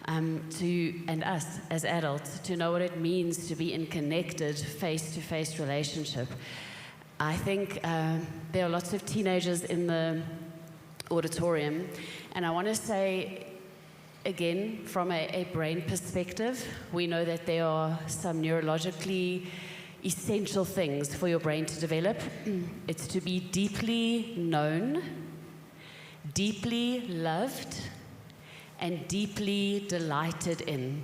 and us as adults to know what it means to be in connected face-to-face relationship. I think there are lots of teenagers in the auditorium, and I want to say, again, from a brain perspective, we know that there are some neurologically essential things for your brain to develop. It's to be deeply known, deeply loved, and deeply delighted in.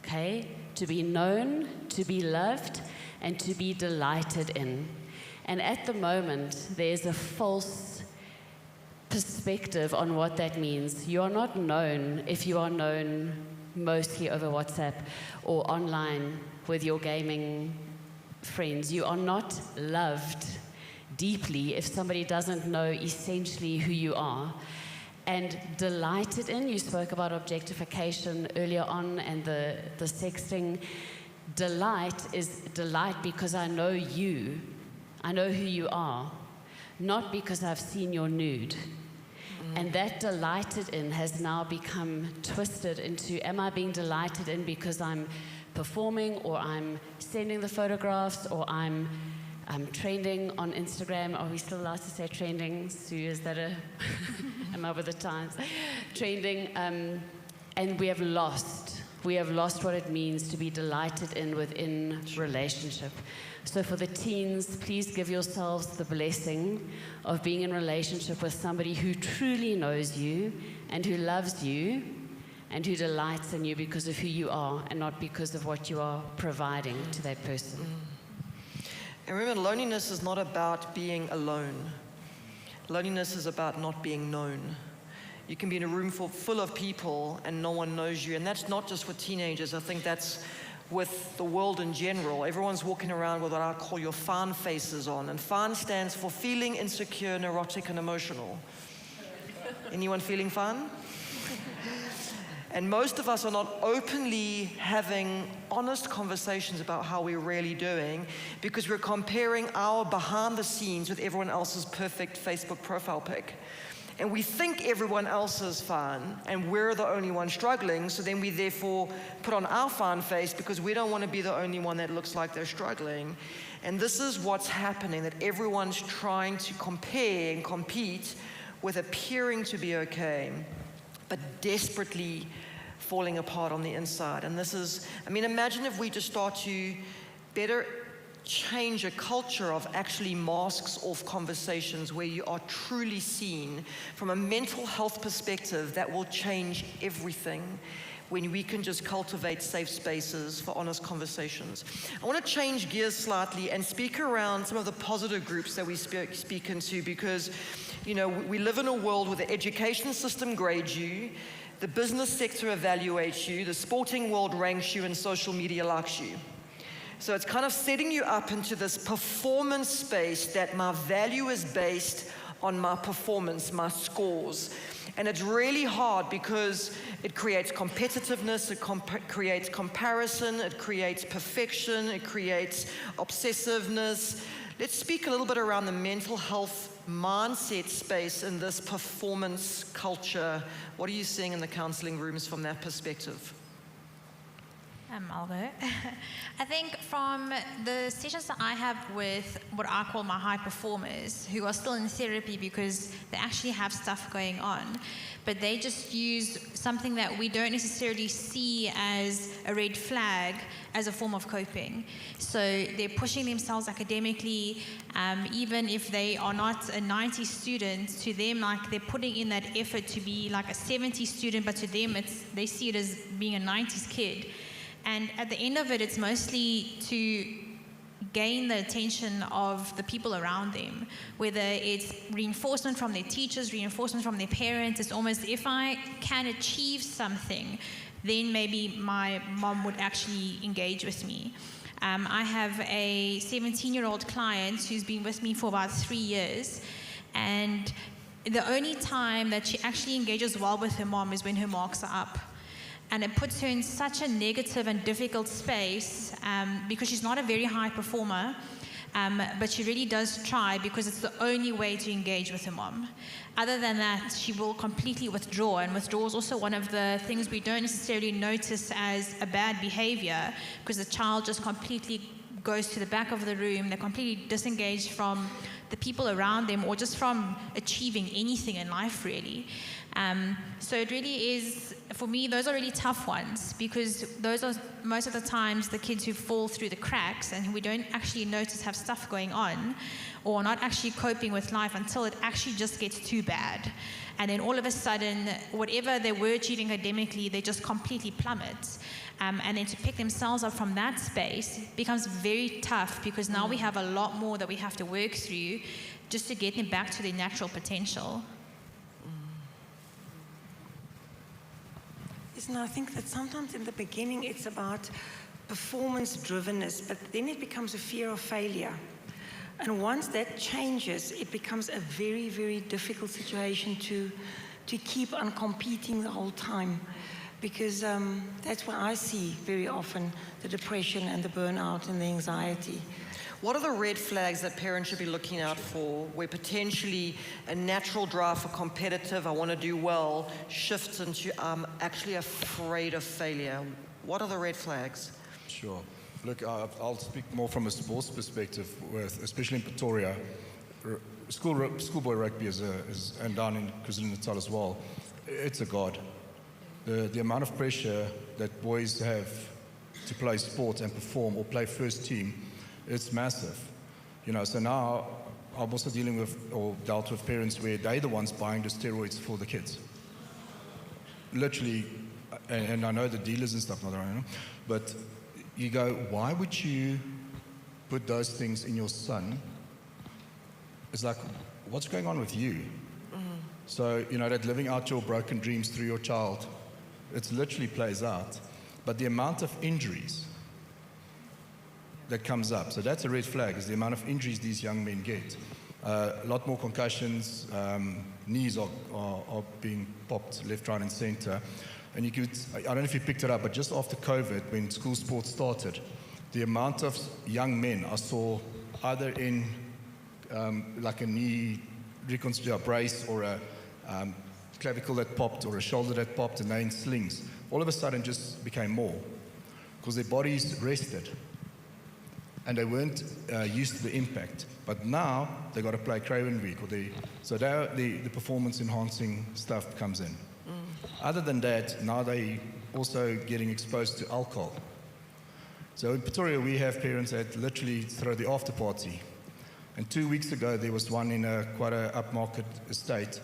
Okay? To be known, to be loved, and to be delighted in. And at the moment, there's a false perspective on what that means. You are not known if you are known mostly over WhatsApp or online with your gaming friends. You are not loved deeply if somebody doesn't know essentially who you are. And delighted in, you spoke about objectification earlier on and the sexting. Delight is delight because I know you. I know who you are, not because I've seen your nude. And that delighted in has now become twisted into, am I being delighted in because I'm performing, or I'm sending the photographs, or I'm trending on Instagram? Are we still allowed to say trending? Sue, is that am I with the times? Trending, and we have lost what it means to be delighted in within relationship. So for the teens, please give yourselves the blessing of being in relationship with somebody who truly knows you and who loves you and who delights in you because of who you are and not because of what you are providing to that person. And remember, loneliness is not about being alone. Loneliness is about not being known. You can be in a room full of people and no one knows you. And that's not just with teenagers. I think that's with the world in general. Everyone's walking around with what I call your FAN faces on. And FAN stands for feeling insecure, neurotic, and emotional. Anyone feeling FAN? And most of us are not openly having honest conversations about how we're really doing because we're comparing our behind the scenes with everyone else's perfect Facebook profile pic. And we think everyone else is fine, and we're the only one struggling, so then we therefore put on our fine face because we don't want to be the only one that looks like they're struggling. And this is what's happening, that everyone's trying to compare and compete with appearing to be okay, but desperately falling apart on the inside. And this is, I mean, imagine if we just start to better change a culture of actually masks off conversations where you are truly seen from a mental health perspective. That will change everything when we can just cultivate safe spaces for honest conversations. I want to change gears slightly and speak around some of the positive groups that we speak into, because, you know, we live in a world where the education system grades you, the business sector evaluates you, the sporting world ranks you, and social media likes you. So it's kind of setting you up into this performance space that my value is based on my performance, my scores. And it's really hard because it creates competitiveness, it creates comparison, it creates perfection, it creates obsessiveness. Let's speak a little bit around the mental health mindset space in this performance culture. What are you seeing in the counseling rooms from that perspective? I'll go. I think from the sessions that I have with what I call my high performers, who are still in therapy because they actually have stuff going on, but they just use something that we don't necessarily see as a red flag as a form of coping. So they're pushing themselves academically, even if they are not a 90 student, to them, like, they're putting in that effort to be like a 70 student, but to them, they see it as being a 90s kid. And at the end of it, it's mostly to gain the attention of the people around them, whether it's reinforcement from their teachers, reinforcement from their parents. It's almost, if I can achieve something, then maybe my mom would actually engage with me. I have a 17-year-old client who's been with me for about 3 years, and the only time that she actually engages well with her mom is when her marks are up. And it puts her in such a negative and difficult space because she's not a very high performer, but she really does try because it's the only way to engage with her mom. Other than that, she will completely withdraw, and withdrawal is also one of the things we don't necessarily notice as a bad behavior, because the child just completely goes to the back of the room. They're completely disengaged from the people around them, or just from achieving anything in life, really. So it really is, for me, those are really tough ones, because those are most of the times the kids who fall through the cracks and who we don't actually notice have stuff going on, or not actually coping with life until it actually just gets too bad. And then all of a sudden, whatever they were achieving academically, they just completely plummet. And then to pick themselves up from that space becomes very tough, because now we have a lot more that we have to work through just to get them back to their natural potential. Listen, I think that sometimes in the beginning it's about performance-drivenness, but then it becomes a fear of failure. And once that changes, it becomes a very, very difficult situation to keep on competing the whole time. Because that's where I see very often the depression and the burnout and the anxiety. What are the red flags that parents should be looking out for, where potentially a natural drive for competitive, I want to do well, shifts into I'm actually afraid of failure? What are the red flags? Sure. Look, I'll speak more from a sports perspective, especially in Pretoria. Schoolboy rugby and down in KwaZulu-Natal as well, it's a god. The amount of pressure that boys have to play sport and perform or play first team, it's massive. You know, so now I'm also dealing with, or dealt with, parents where they're the ones buying the steroids for the kids. Literally, and I know the dealers and stuff, not around, but you go, why would you put those things in your son? It's like, what's going on with you? So, you know, that living out your broken dreams through your child, it literally plays out. But the amount of injuries that comes up, so that's a red flag, is the amount of injuries these young men get. A lot more concussions, knees are being popped left, right, and center. And you could, I don't know if you picked it up, but just after COVID, when school sports started, the amount of young men I saw either in like a knee reconstruction brace, or a clavicle that popped, or a shoulder that popped, and they're in slings, all of a sudden just became more, because their bodies rested and they weren't used to the impact. But now they got to play Craven Week, or so the performance enhancing stuff comes in. Other than that, now they also getting exposed to alcohol. So in Pretoria, we have parents that literally throw the after party. And 2 weeks ago, there was one in quite an upmarket estate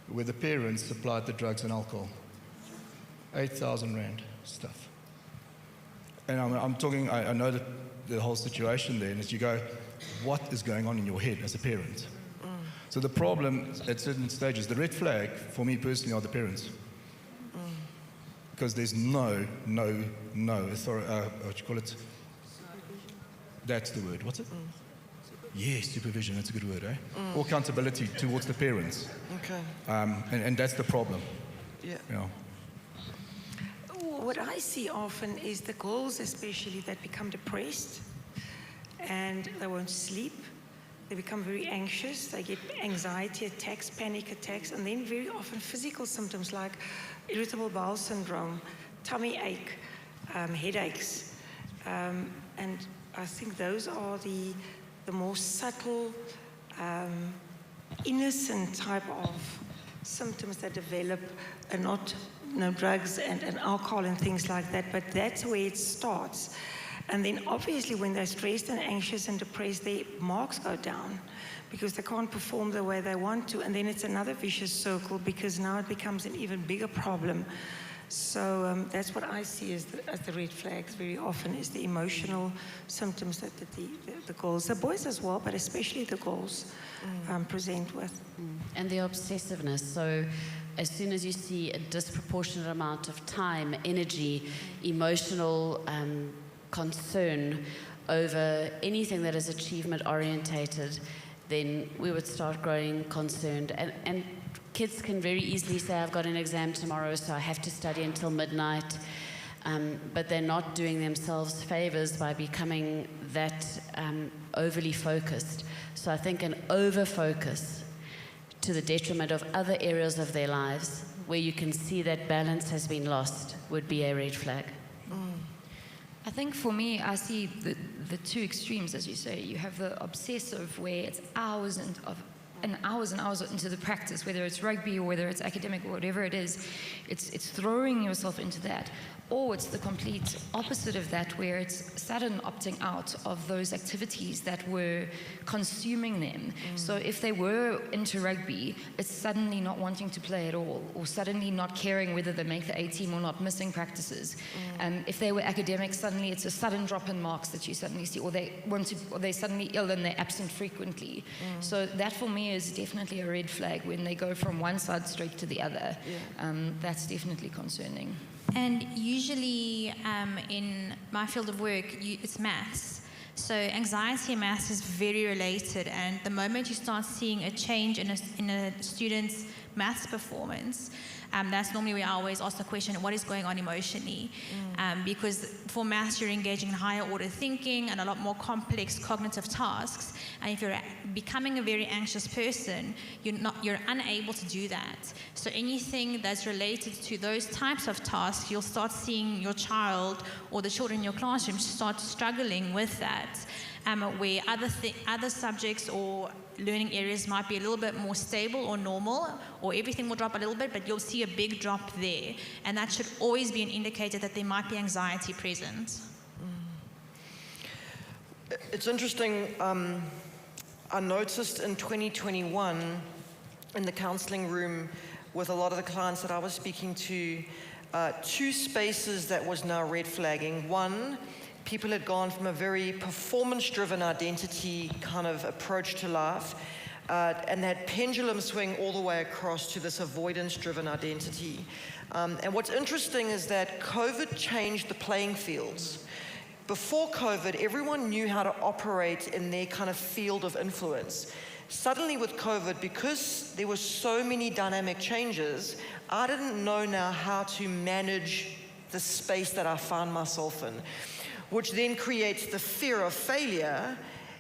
where the parents supplied the drugs and alcohol. 8,000 rand stuff. And I'm talking, I know the whole situation there, and as you go, what is going on in your head as a parent? So the problem at certain stages, the red flag for me personally are the parents. Because there's no authority, what do you call it? That's the word, what's it? Yes, supervision, that's a good word, eh? Or accountability towards the parents. Okay. And that's the problem. Yeah. What I see often is the girls especially that become depressed and they won't sleep. They become very anxious. They get anxiety attacks, panic attacks, and then very often physical symptoms like irritable bowel syndrome, tummy ache, headaches. And I think those are the more subtle, innocent type of symptoms that develop and not drugs and alcohol and things like that, but that's where it starts. And then obviously when they're stressed and anxious and depressed, their marks go down because they can't perform the way they want to. And then it's another vicious circle because now it becomes an even bigger problem. So that's what I see as the red flags very often is the emotional symptoms that the girls, the boys as well, but especially the girls present with. And the obsessiveness. So as soon as you see a disproportionate amount of time, energy, emotional concern over anything that is achievement orientated, then we would start growing concerned. And kids can very easily say, I've got an exam tomorrow, so I have to study until midnight. But they're not doing themselves favors by becoming that overly focused. So I think an over-focus to the detriment of other areas of their lives where you can see that balance has been lost would be a red flag. I think for me, I see the two extremes, as you say. You have the obsessive where it's hours and hours into the practice, whether it's rugby or whether it's academic or whatever it is, it's throwing yourself into that. Or it's the complete opposite of that, where it's sudden opting out of those activities that were consuming them. So if they were into rugby, it's suddenly not wanting to play at all, or suddenly not caring whether they make the A team or not, missing practices. If they were academic, suddenly it's a sudden drop in marks that you suddenly see, or they're suddenly ill and they're absent frequently. So that for me is definitely a red flag when they go from one side straight to the other. That's definitely concerning. And usually in my field of work, it's maths. So anxiety and maths is very related, and the moment you start seeing a change in a student's maths performance, that's normally where I always ask the question, what is going on emotionally? Because for maths, you're engaging in higher order thinking and a lot more complex cognitive tasks. And if you're becoming a very anxious person, you're unable to do that. So anything that's related to those types of tasks, you'll start seeing your child or the children in your classroom start struggling with that. Where other subjects or learning areas might be a little bit more stable or normal, or everything will drop a little bit, but you'll see a big drop there. And that should always be an indicator that there might be anxiety present. It's interesting, I noticed in 2021 in the counseling room with a lot of the clients that I was speaking to, two spaces that was now red flagging. One, people had gone from a very performance-driven identity kind of approach to life, and that pendulum swing all the way across to this avoidance-driven identity. And what's interesting is that COVID changed the playing fields. Before COVID, everyone knew how to operate in their kind of field of influence. Suddenly with COVID, because there were so many dynamic changes, I didn't know now how to manage the space that I found myself in, which then creates the fear of failure.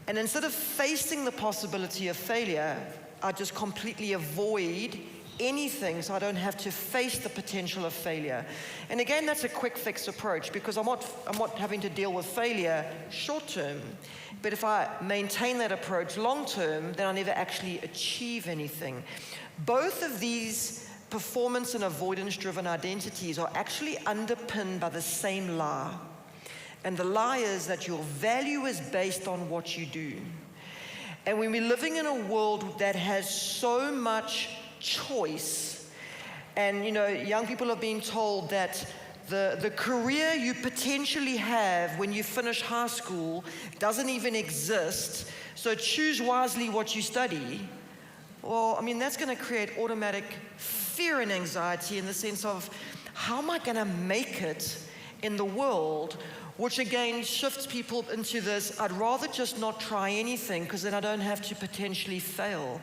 And instead of facing the possibility of failure, I just completely avoid anything so I don't have to face the potential of failure. And again, that's a quick fix approach because I'm not having to deal with failure short term. But if I maintain that approach long term, then I never actually achieve anything. Both of these performance and avoidance-driven identities are actually underpinned by the same lie. And the lie is that your value is based on what you do. And when we're living in a world that has so much choice, and young people are being told that the career you potentially have when you finish high school doesn't even exist, so choose wisely what you study. Well, that's going to create automatic fear and anxiety in the sense of, how am I going to make it in the world? Which again shifts people into this, I'd rather just not try anything because then I don't have to potentially fail.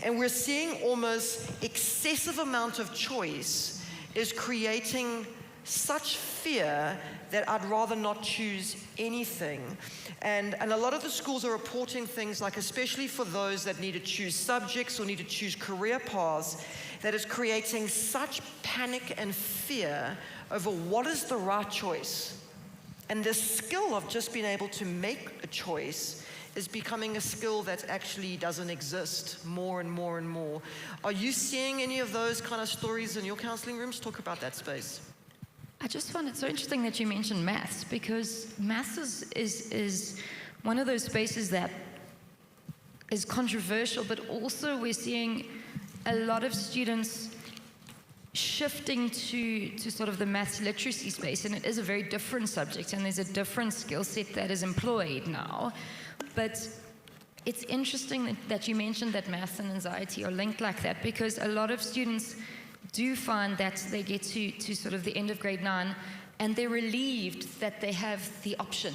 And we're seeing almost excessive amount of choice is creating such fear that I'd rather not choose anything. And a lot of the schools are reporting things like, especially for those that need to choose subjects or need to choose career paths, that is creating such panic and fear over what is the right choice. And the skill of just being able to make a choice is becoming a skill that actually doesn't exist more and more and more. Are you seeing any of those kind of stories in your counseling rooms? Talk about that space. I just find it so interesting that you mentioned maths, because maths is one of those spaces that is controversial, but also we're seeing a lot of students shifting to sort of the maths literacy space, and it is a very different subject, and there's a different skill set that is employed now. But it's interesting that you mentioned that maths and anxiety are linked like that, because a lot of students do find that they get to sort of the end of grade 9 and they're relieved that they have the option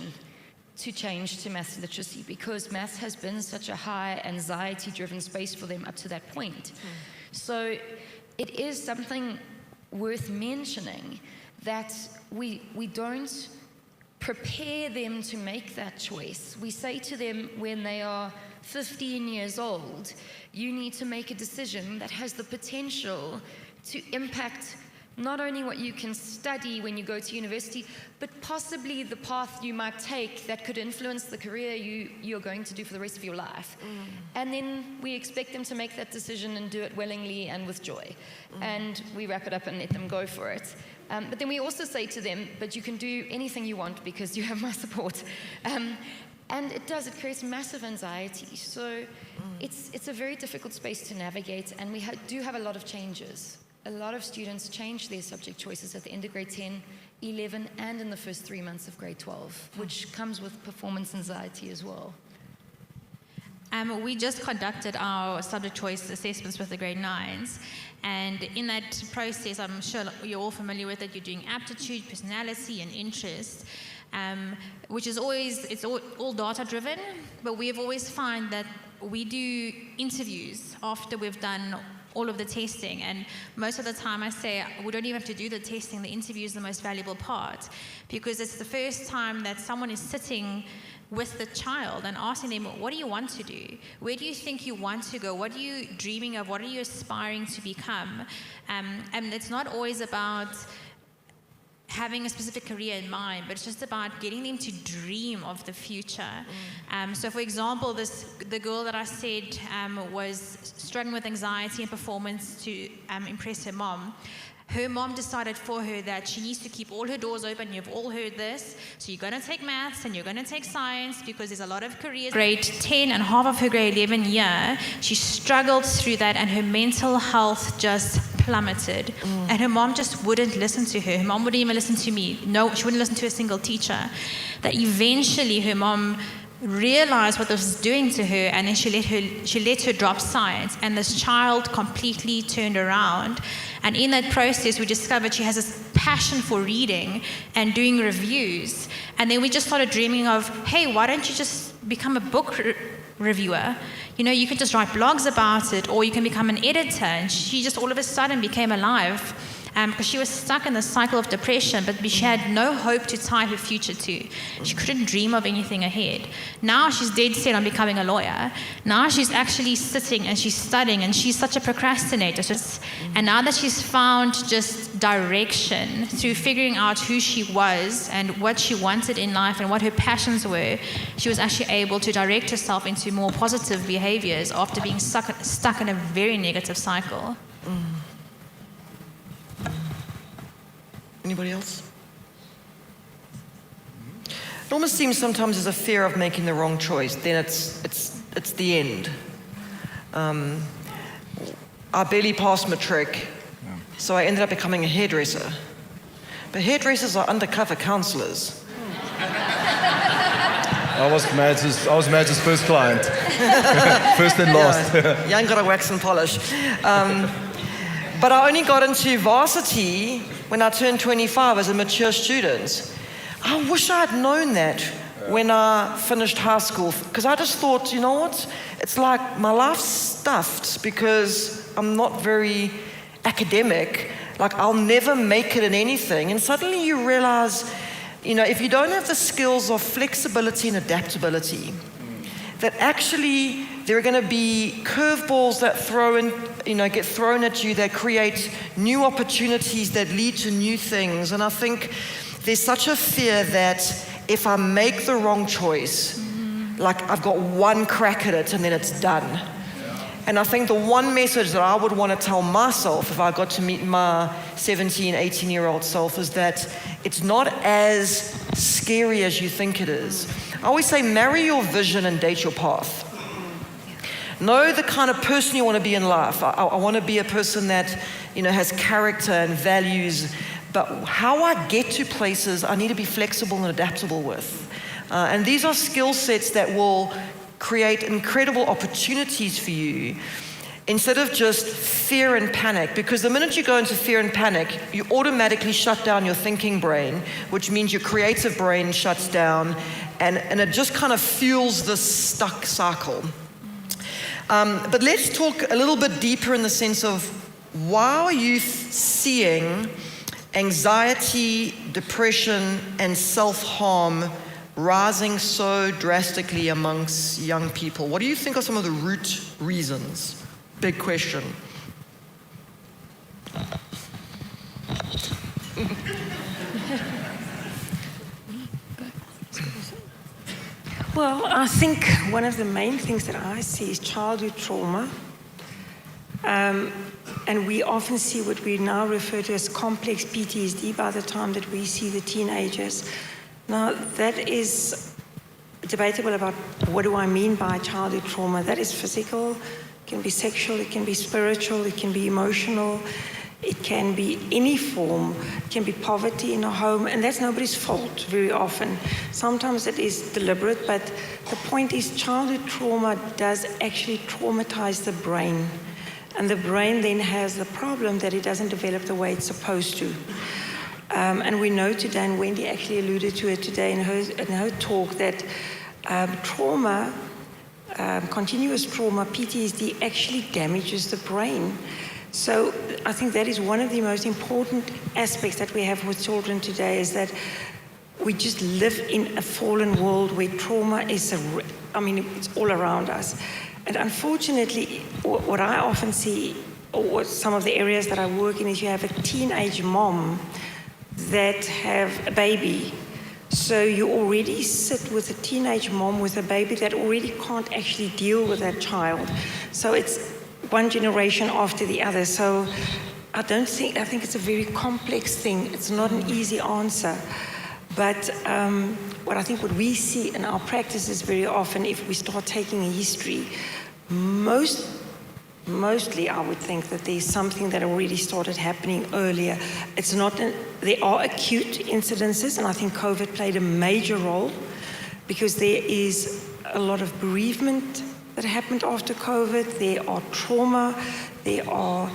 to change to maths literacy, because maths has been such a high anxiety-driven space for them up to that point. So it is something worth mentioning that we don't prepare them to make that choice. We say to them when they are 15 years old, you need to make a decision that has the potential to impact not only what you can study when you go to university, but possibly the path you might take that could influence the career you're going to do for the rest of your life. And then we expect them to make that decision and do it willingly and with joy. And we wrap it up and let them go for it. But then we also say to them, but you can do anything you want because you have my support. And it creates massive anxiety. So it's a very difficult space to navigate, and we do have a lot of changes. A lot of students change their subject choices at the end of grade 10, 11, and in the first 3 months of grade 12, which comes with performance anxiety as well. We just conducted our subject choice assessments with the grade 9s, and in that process, I'm sure you're all familiar with it, you're doing aptitude, personality, and interest, which is it's all data driven, but we have always found that we do interviews after we've done all of the testing, and most of the time I say we don't even have to do the testing. The interview is the most valuable part, because it's the first time that someone is sitting with the child and asking them, what do you want to do? Where do you think you want to go? What are you dreaming of? What are you aspiring to become? And it's not always about having a specific career in mind, but it's just about getting them to dream of the future. So for example, the girl that I said was struggling with anxiety and performance to impress her mom. Her mom decided for her that she needs to keep all her doors open. You've all heard this. So you're going to take maths and you're going to take science, because there's a lot of careers. Grade 10 and half of her grade 11 year, she struggled through that, and her mental health just plummeted. And her mom just wouldn't listen to her. Her mom wouldn't even listen to me. No, she wouldn't listen to a single teacher. That eventually her mom realized what this was doing to her, and then she let her drop science, and this child completely turned around. And in that process, we discovered she has this passion for reading and doing reviews. And then we just started dreaming of, hey, why don't you just become a book reviewer? You know, you can just write blogs about it, or you can become an editor. And she just all of a sudden became alive, because she was stuck in the cycle of depression, but she had no hope to tie her future to. She couldn't dream of anything ahead. Now she's dead set on becoming a lawyer. Now she's actually sitting and she's studying, and she's such a procrastinator. And now that she's found just direction through figuring out who she was and what she wanted in life and what her passions were, she was actually able to direct herself into more positive behaviors after being stuck in a very negative cycle. Anybody else? It almost seems sometimes there's a fear of making the wrong choice. Then it's the end. I barely passed matric, so I ended up becoming a hairdresser. But hairdressers are undercover counselors. I was Mads' first client. First and last. Yeah, you ain't got to wax and polish. But I only got into varsity when I turned 25 as a mature student. I wish I had known that when I finished high school, because I just thought, you know what? It's like my life's stuffed because I'm not very academic. Like, I'll never make it in anything. And suddenly you realize, you know, if you don't have the skills of flexibility and adaptability, that actually there are going to be curveballs that get thrown at you that create new opportunities that lead to new things. And I think there's such a fear that if I make the wrong choice, like I've got one crack at it and then it's done. And I think the one message that I would want to tell myself if I got to meet my 17, 18-year-old self is that it's not as scary as you think it is. I always say, marry your vision and date your path. Know the kind of person you want to be in life. I want to be a person that, you know, has character and values, but how I get to places, I need to be flexible and adaptable with. And these are skill sets that will create incredible opportunities for you instead of just fear and panic. Because the minute you go into fear and panic, you automatically shut down your thinking brain, which means your creative brain shuts down, and it just kind of fuels this stuck cycle. But let's talk a little bit deeper in the sense of why are you seeing anxiety, depression, and self-harm rising so drastically amongst young people? What do you think are some of the root reasons? Big question. Well, I think one of the main things that I see is childhood trauma. And we often see what we now refer to as complex PTSD by the time that we see the teenagers. Now, that is debatable about what do I mean by childhood trauma. That is physical, it can be sexual, it can be spiritual, it can be emotional, it can be any form, it can be poverty in a home, and that's nobody's fault very often. Sometimes it is deliberate, but the point is childhood trauma does actually traumatize the brain. And the brain then has the problem that it doesn't develop the way it's supposed to. And we know today, and Wendy actually alluded to it today in her talk, that trauma, continuous trauma, PTSD, actually damages the brain. So I think that is one of the most important aspects that we have with children today, is that we just live in a fallen world where trauma is, it's all around us. And unfortunately, what I often see, or some of the areas that I work in, is you have a teenage mom that have a baby. So you already sit with a teenage mom with a baby that already can't actually deal with that child. So it's one generation after the other. So I think it's a very complex thing. It's not an easy answer. But what we see in our practices very often, if we start taking a history, mostly I would think that there's something that already started happening earlier. It's not, there are acute incidences, and I think COVID played a major role, because there is a lot of bereavement that happened after COVID. There are trauma, there are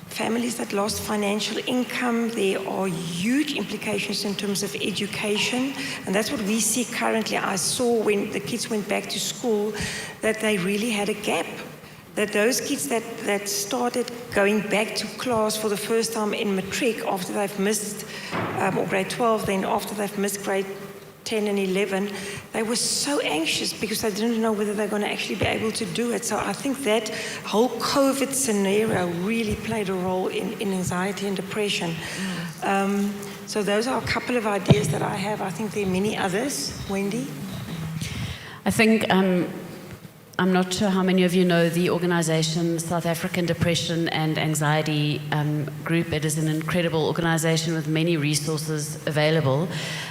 families that lost financial income, there are huge implications in terms of education, and that's what we see currently. I saw when the kids went back to school that they really had a gap, that those kids that started going back to class for the first time in matric after they've missed, or grade 12, then after they've missed grade 10 and 11, they were so anxious because they didn't know whether they're going to actually be able to do it. So I think that whole COVID scenario really played a role in anxiety and depression. So those are a couple of ideas that I have. I think there are many others. Wendy? I think I'm not sure how many of you know the organization South African Depression and Anxiety Group. It is an incredible organization with many resources available.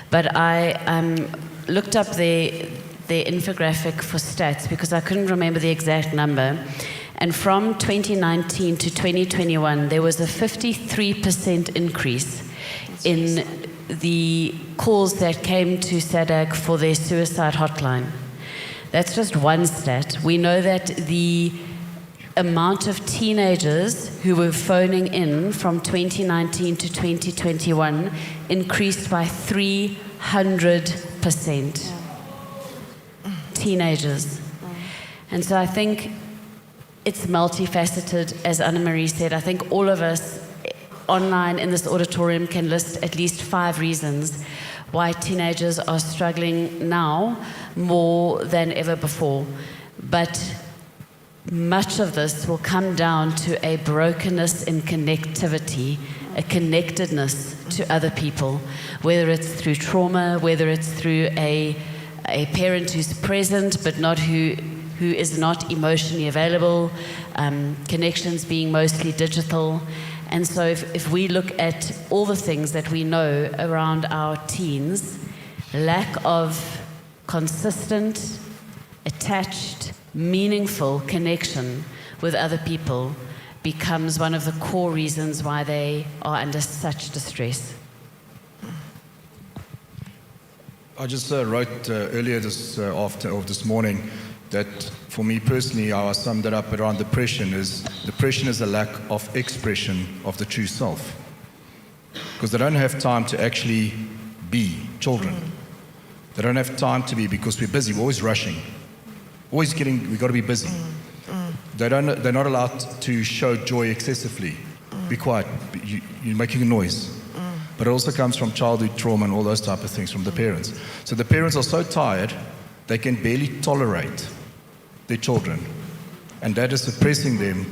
But I looked up their infographic for stats because I couldn't remember the exact number. And from 2019 to 2021, there was a 53% increase in the calls that came to SADAG for their suicide hotline. That's just one stat. We know that the amount of teenagers who were phoning in from 2019 to 2021 increased by 300%. Teenagers. And so I think it's multifaceted, as Anna-Marie said. I think all of us online in this auditorium can list at least 5 reasons why teenagers are struggling now more than ever before. But much of this will come down to a brokenness in connectivity, a connectedness to other people, whether it's through trauma, whether it's through a parent who's present but not who is not emotionally available, connections being mostly digital. And so if we look at all the things that we know around our teens, lack of consistent, attached, meaningful connection with other people becomes one of the core reasons why they are under such distress. I just wrote earlier this morning that for me personally, how I summed it up around depression is a lack of expression of the true self. Because they don't have time to actually be children. They don't have time to be because we're busy, we're always rushing. We've got to be busy. They're not allowed to show joy excessively. Be quiet, you're making a noise. But it also comes from childhood trauma and all those type of things from the parents. So the parents are so tired, they can barely tolerate their children. And that is suppressing them,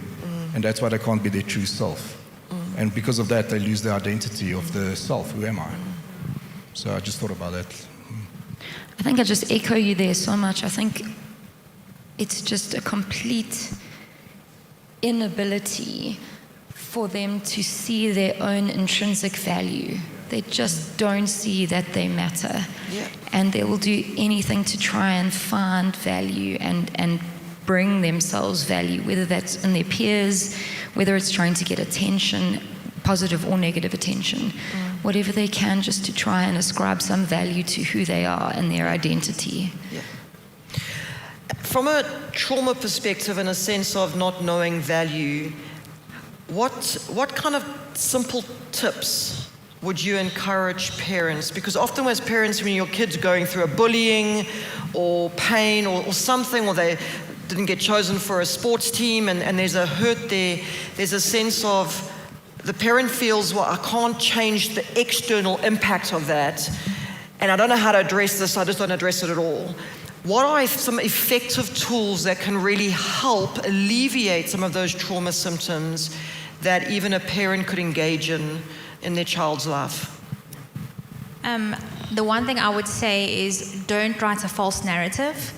and that's why they can't be their true self. And because of that, they lose their identity of the self. Who am I? So I just thought about that. I think I just echo you there so much. I think it's just a complete inability for them to see their own intrinsic value. They just don't see that they matter. Yeah. And they will do anything to try and find value and bring themselves value, whether that's in their peers, whether it's trying to get attention, positive or negative attention, whatever they can just to try and ascribe some value to who they are and their identity. Yeah. From a trauma perspective, in a sense of not knowing value, what kind of simple tips would you encourage parents? Because often as parents, when your kid's going through a bullying or pain or something, or they didn't get chosen for a sports team and there's a hurt there, there's a sense of the parent feels, well, I can't change the external impact of that, and I don't know how to address this, so I just don't address it at all. What are some effective tools that can really help alleviate some of those trauma symptoms that even a parent could engage in their child's life? The one thing I would say is don't write a false narrative.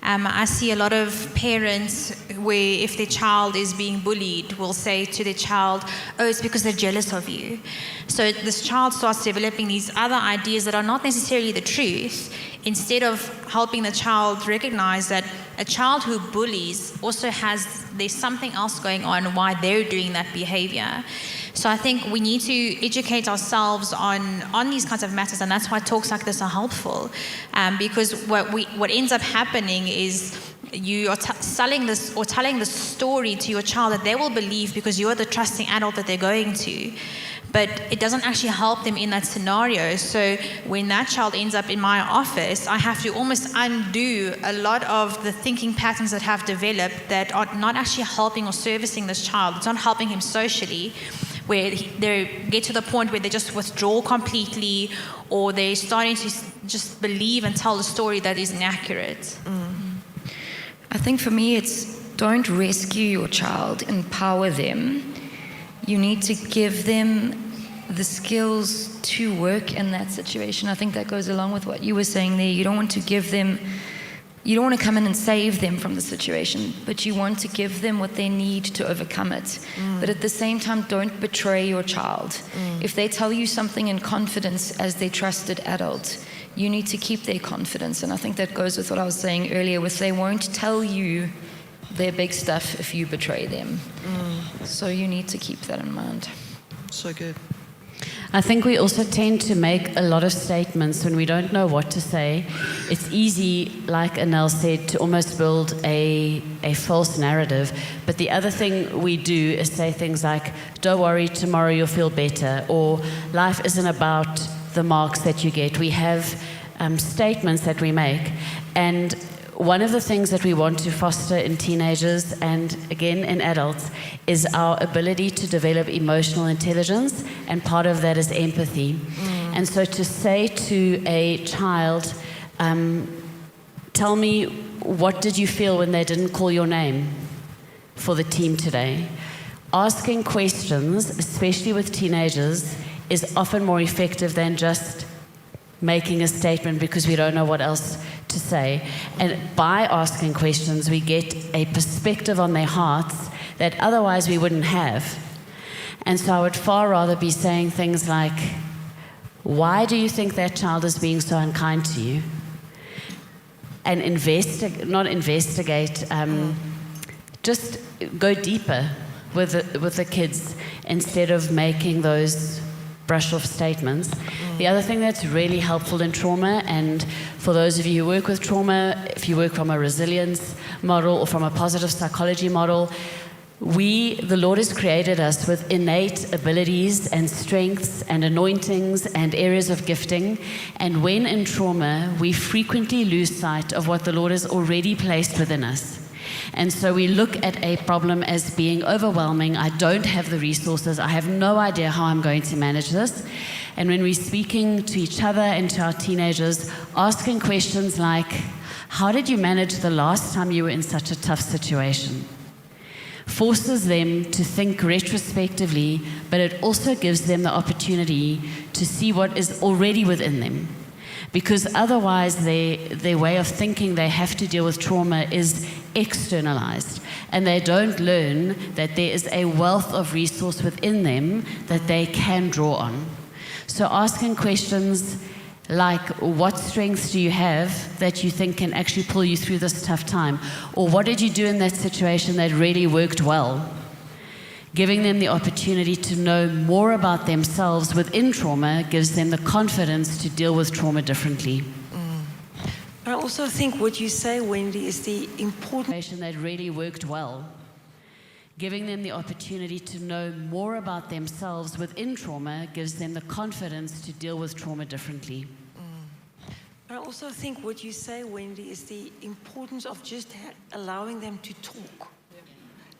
I see a lot of parents where if their child is being bullied will say to their child, oh, it's because they're jealous of you. So this child starts developing these other ideas that are not necessarily the truth, instead of helping the child recognize that a child who bullies also there's something else going on why they're doing that behavior. So I think we need to educate ourselves on these kinds of matters, and that's why talks like this are helpful. Because what ends up happening is you are selling this or telling the story to your child that they will believe because you're the trusting adult that they're going to. But it doesn't actually help them in that scenario. So when that child ends up in my office, I have to almost undo a lot of the thinking patterns that have developed that are not actually helping or servicing this child. It's not helping him socially, where they get to the point where they just withdraw completely, or they're starting to just believe and tell a story that isn't accurate. I think for me it's don't rescue your child, empower them. You need to give them the skills to work in that situation. I think that goes along with what you were saying there. You don't want to give them you don't want to come in and save them from the situation, but you want to give them what they need to overcome it. But at the same time, don't betray your child. If they tell you something in confidence as their trusted adult, you need to keep their confidence. And I think that goes with what I was saying earlier, with they won't tell you their big stuff if you betray them. So you need to keep that in mind. So good. I think we also tend to make a lot of statements when we don't know what to say. It's easy, like Anel said, to almost build a false narrative. But the other thing we do is say things like, don't worry, tomorrow you'll feel better, or life isn't about the marks that you get. We have statements that we make. And one of the things that we want to foster in teenagers and again in adults is our ability to develop emotional intelligence, and part of that is empathy. And so to say to a child, tell me, what did you feel when they didn't call your name for the team today? Asking questions, especially with teenagers, is often more effective than just making a statement because we don't know what else to say. And by asking questions, we get a perspective on their hearts that otherwise we wouldn't have. And so I would far rather be saying things like, why do you think that child is being so unkind to you? And just go deeper with the kids instead of making those brush-off statements. The other thing that's really helpful in trauma, and for those of you who work with trauma, if you work from a resilience model or from a positive psychology model, the Lord has created us with innate abilities and strengths and anointings and areas of gifting. And when in trauma, we frequently lose sight of what the Lord has already placed within us. And so we look at a problem as being overwhelming. I don't have the resources. I have no idea how I'm going to manage this. And when we're speaking to each other and to our teenagers, asking questions like, how did you manage the last time you were in such a tough situation? Forces them to think retrospectively, but it also gives them the opportunity to see what is already within them. Because otherwise their way of thinking they have to deal with trauma is externalized, and they don't learn that there is a wealth of resource within them that they can draw on. So asking questions like, what strengths do you have that you think can actually pull you through this tough time? Or what did you do in that situation that really worked well? Giving them the opportunity to know more about themselves within trauma gives them the confidence to deal with trauma differently. I also think what you say, Wendy, is the important that really worked well. Giving them the opportunity to know more about themselves within trauma gives them the confidence to deal with trauma differently. I also think what you say, Wendy, is the importance of just allowing them to talk.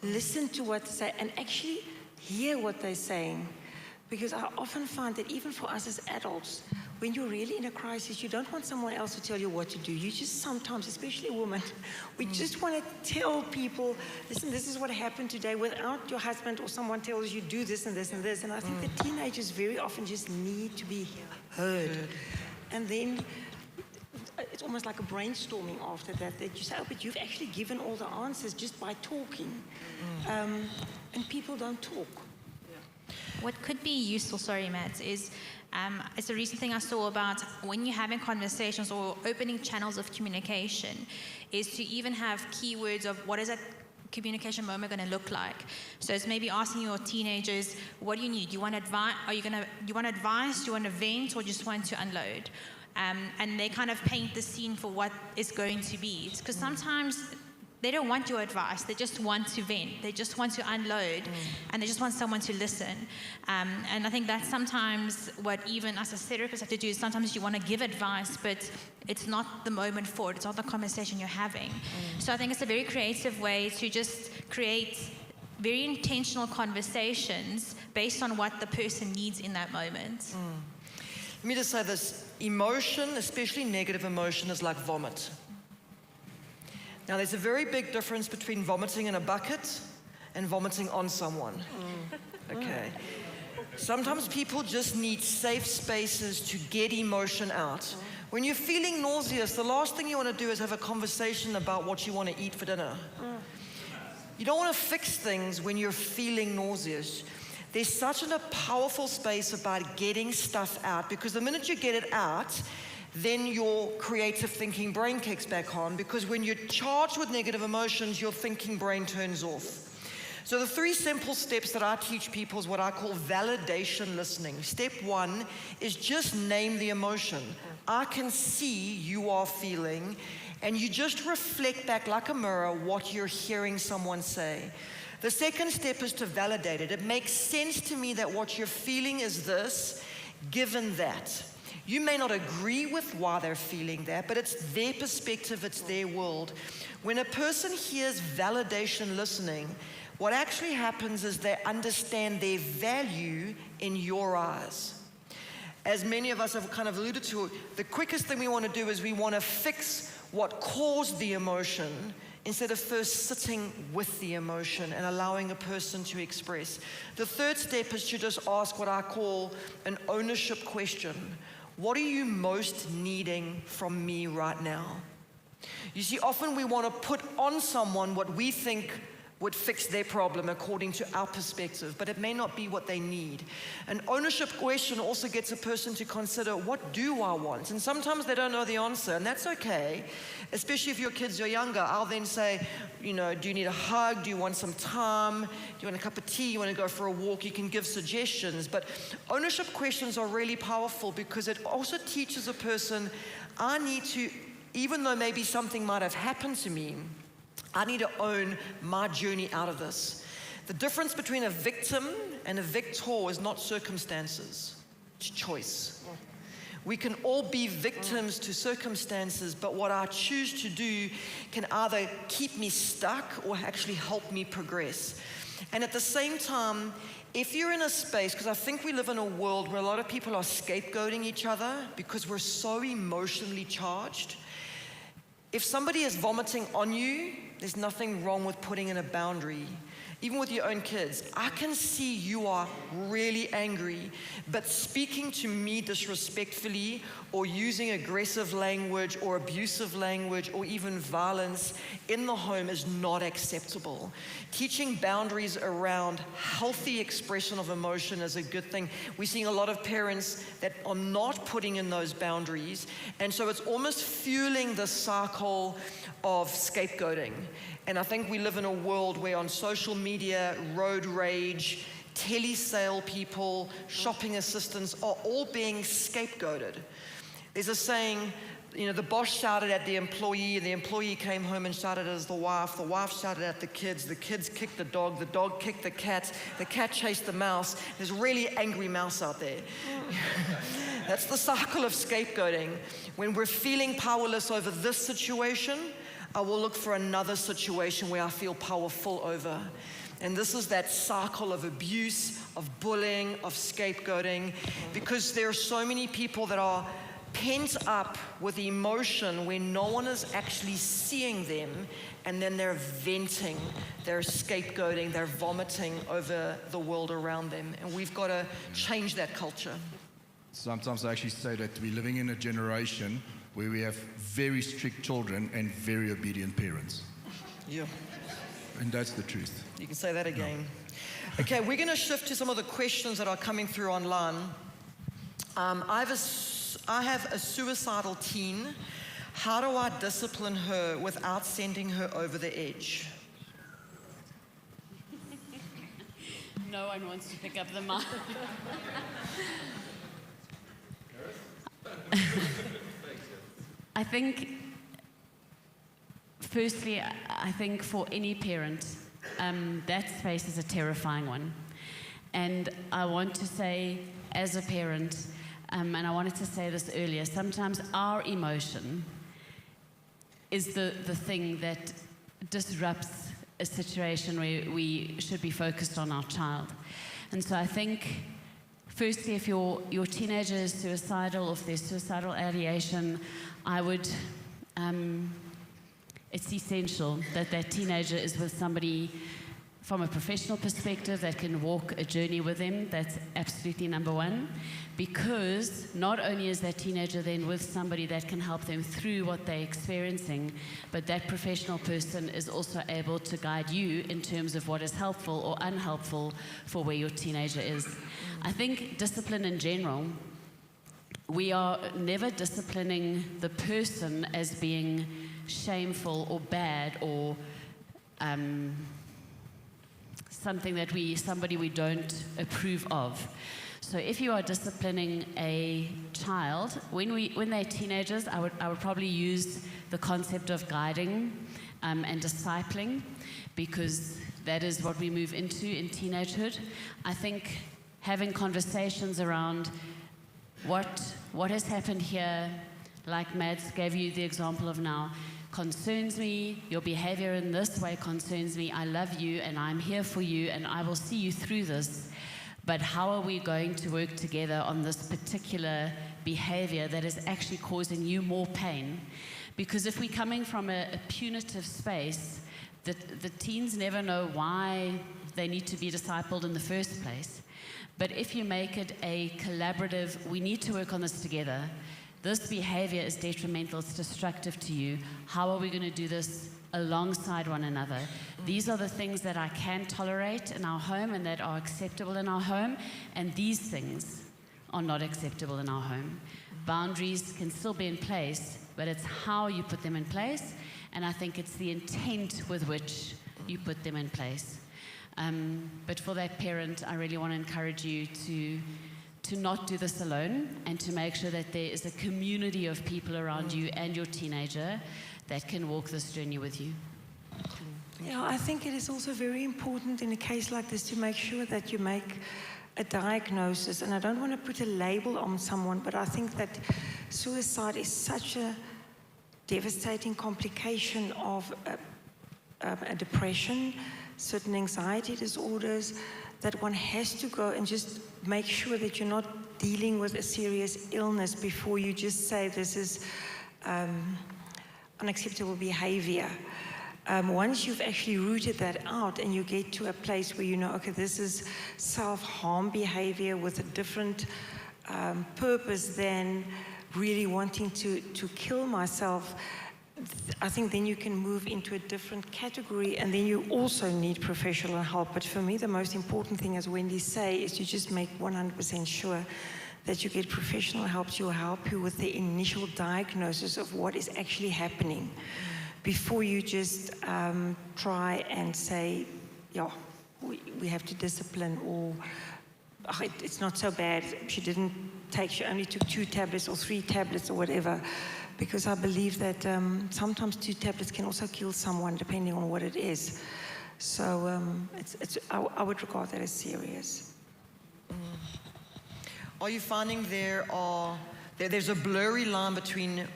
Listen to what they say and actually hear what they're saying. Because I often find that even for us as adults, when you're really in a crisis, you don't want someone else to tell you what to do. You just sometimes, especially women, we just want to tell people, listen, this is what happened today, without your husband or someone tells you do this and this and this. And I think the teenagers very often just need to be heard. And then it's almost like a brainstorming after that you say, oh, but you've actually given all the answers just by talking. And people don't talk. What could be useful, sorry, Matt, is it's a recent thing I saw about when you're having conversations or opening channels of communication, is to even have keywords of what is that communication moment going to look like. So it's maybe asking your teenagers, what do you need? You want advice? You want advice? Do you want to vent, or just want to unload? And they kind of paint the scene for what is going to be. Because sometimes they don't want your advice. They just want to vent. They just want to unload. And they just want someone to listen. And I think that's sometimes what even us as therapists have to do. Is sometimes you want to give advice, but it's not the moment for it. It's not the conversation you're having. So I think it's a very creative way to just create very intentional conversations based on what the person needs in that moment. Let me just say this. Emotion, especially negative emotion, is like vomit. Now, there's a very big difference between vomiting in a bucket and vomiting on someone. Okay. Sometimes people just need safe spaces to get emotion out. When you're feeling nauseous, the last thing you want to do is have a conversation about what you want to eat for dinner. You don't want to fix things when you're feeling nauseous. There's such a powerful space about getting stuff out, because the minute you get it out, then your creative thinking brain kicks back on, because when you're charged with negative emotions, your thinking brain turns off. So the 3 simple steps that I teach people is what I call validation listening. Step 1 is just name the emotion. I can see you are feeling, and you just reflect back like a mirror what you're hearing someone say. The second step is to validate it. It makes sense to me that what you're feeling is this, given that. You may not agree with why they're feeling that, but it's their perspective, it's their world. When a person hears validation listening, what actually happens is they understand their value in your eyes. As many of us have kind of alluded to, the quickest thing we want to do is we want to fix what caused the emotion instead of first sitting with the emotion and allowing a person to express. The third step is to just ask what I call an ownership question. What are you most needing from me right now? You see, often we want to put on someone what we think would fix their problem according to our perspective, but it may not be what they need. An ownership question also gets a person to consider, what do I want? And sometimes they don't know the answer, and that's okay, especially if your kids are younger. I'll then say, you know, do you need a hug? Do you want some time? Do you want a cup of tea? You want to go for a walk? You can give suggestions, but ownership questions are really powerful because it also teaches a person, I need to, even though maybe something might have happened to me, I need to own my journey out of this. The difference between a victim and a victor is not circumstances, it's choice. We can all be victims to circumstances, but what I choose to do can either keep me stuck or actually help me progress. And at the same time, if you're in a space, because I think we live in a world where a lot of people are scapegoating each other because we're so emotionally charged. If somebody is vomiting on you, there's nothing wrong with putting in a boundary. Even with your own kids, I can see you are really angry, but speaking to me disrespectfully or using aggressive language or abusive language or even violence in the home is not acceptable. Teaching boundaries around healthy expression of emotion is a good thing. We're seeing a lot of parents that are not putting in those boundaries, and so it's almost fueling the cycle of scapegoating. And I think we live in a world where on social media, road rage, telesale people, shopping assistants are all being scapegoated. There's a saying, you know, the boss shouted at the employee came home and shouted at the wife shouted at the kids kicked the dog kicked the cat chased the mouse. There's a really angry mouse out there. That's the cycle of scapegoating. When we're feeling powerless over this situation, I will look for another situation where I feel powerful over. And this is that cycle of abuse, of bullying, of scapegoating, because there are so many people that are pent up with emotion where no one is actually seeing them, and then they're venting, they're scapegoating, they're vomiting over the world around them. And we've got to change that culture. Sometimes I actually say that we're living in a generation where we have very strict children and very obedient parents. Yeah. And that's the truth. You can say that again. No. Okay, we're going to shift to some of the questions that are coming through online. I have a suicidal teen. How do I discipline her without sending her over the edge? No one wants to pick up the mic. I think, firstly, I think for any parent, that space is a terrifying one. And I want to say, as a parent, and I wanted to say this earlier, sometimes our emotion is the thing that disrupts a situation where we should be focused on our child. And so I think, firstly, if your teenager is suicidal, if there's suicidal ideation, I would, it's essential that that teenager is with somebody from a professional perspective that can walk a journey with them. That's absolutely number one, because not only is that teenager then with somebody that can help them through what they're experiencing, but that professional person is also able to guide you in terms of what is helpful or unhelpful for where your teenager is. I think discipline in general, we are never disciplining the person as being shameful or bad or somebody we don't approve of. So if you are disciplining a child, when they're teenagers, I would probably use the concept of guiding and discipling, because that is what we move into in teenagehood. I think having conversations around what has happened here, like Mads gave you the example of now, concerns me, your behavior in this way concerns me, I love you and I'm here for you and I will see you through this, but how are we going to work together on this particular behavior that is actually causing you more pain? Because if we're coming from a punitive space, the teens never know why they need to be discipled in the first place. But if you make it a collaborative, we need to work on this together, this behavior is detrimental, it's destructive to you. How are we going to do this alongside one another? These are the things that I can tolerate in our home and that are acceptable in our home, and these things are not acceptable in our home. Boundaries can still be in place, but it's how you put them in place, and I think it's the intent with which you put them in place. But for that parent, I really want to encourage you to not do this alone and to make sure that there is a community of people around you and your teenager that can walk this journey with you. Yeah, I think it is also very important in a case like this to make sure that you make a diagnosis. And I don't want to put a label on someone, but I think that suicide is such a devastating complication of a depression, certain anxiety disorders, that one has to go and just make sure that you're not dealing with a serious illness before you just say this is unacceptable behavior. Once you've actually rooted that out and you get to a place where you know, okay, this is self-harm behavior with a different purpose than really wanting to kill myself, I think then you can move into a different category, and then you also need professional help. But for me, the most important thing, as Wendy say, is to just make 100% sure that you get professional help to help you with the initial diagnosis of what is actually happening before you just try and say, yeah, we have to discipline, or oh, it's not so bad, she only took 2 tablets or 3 tablets or whatever. Because I believe that sometimes 2 tablets can also kill someone, depending on what it is. So I would regard that as serious. Are you finding there's a blurry line between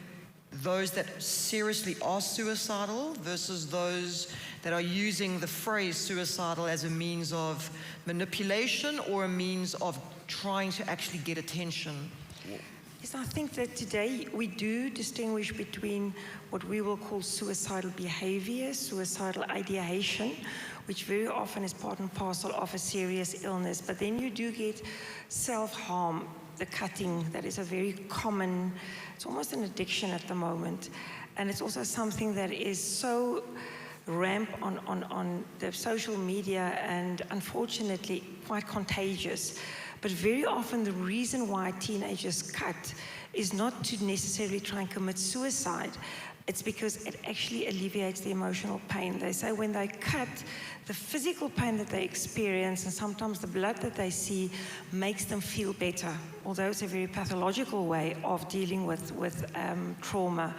those that seriously are suicidal versus those that are using the phrase suicidal as a means of manipulation or a means of trying to actually get attention? Yes, I think that today we do distinguish between what we will call suicidal behavior, suicidal ideation, which very often is part and parcel of a serious illness. But then you do get self-harm, the cutting, that is a very common, it's almost an addiction at the moment. And it's also something that is so rampant on the social media and unfortunately quite contagious. But very often the reason why teenagers cut is not to necessarily try and commit suicide. It's because it actually alleviates the emotional pain. They say when they cut, the physical pain that they experience and sometimes the blood that they see makes them feel better, although it's a very pathological way of dealing with trauma.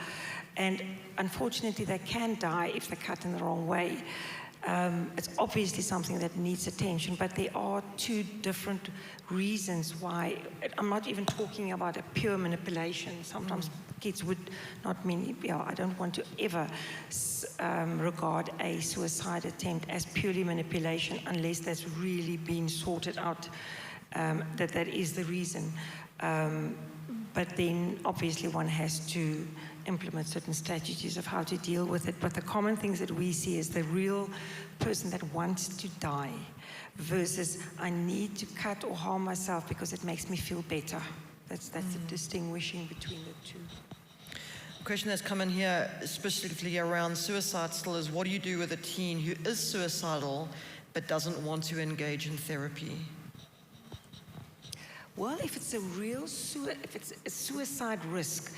And unfortunately, they can die if they cut in the wrong way. It's obviously something that needs attention, but there are 2 different reasons why. I'm not even talking about a pure manipulation. Sometimes kids would not mean, I don't want to ever regard a suicide attempt as purely manipulation unless that's really been sorted out, that is the reason. But then obviously one has to implement certain strategies of how to deal with it. But the common things that we see is the real person that wants to die versus I need to cut or harm myself because it makes me feel better. That's the distinguishing between the two. A question that's come in here specifically around suicide still is, what do you do with a teen who is suicidal but doesn't want to engage in therapy? Well, if it's a if it's a suicide risk,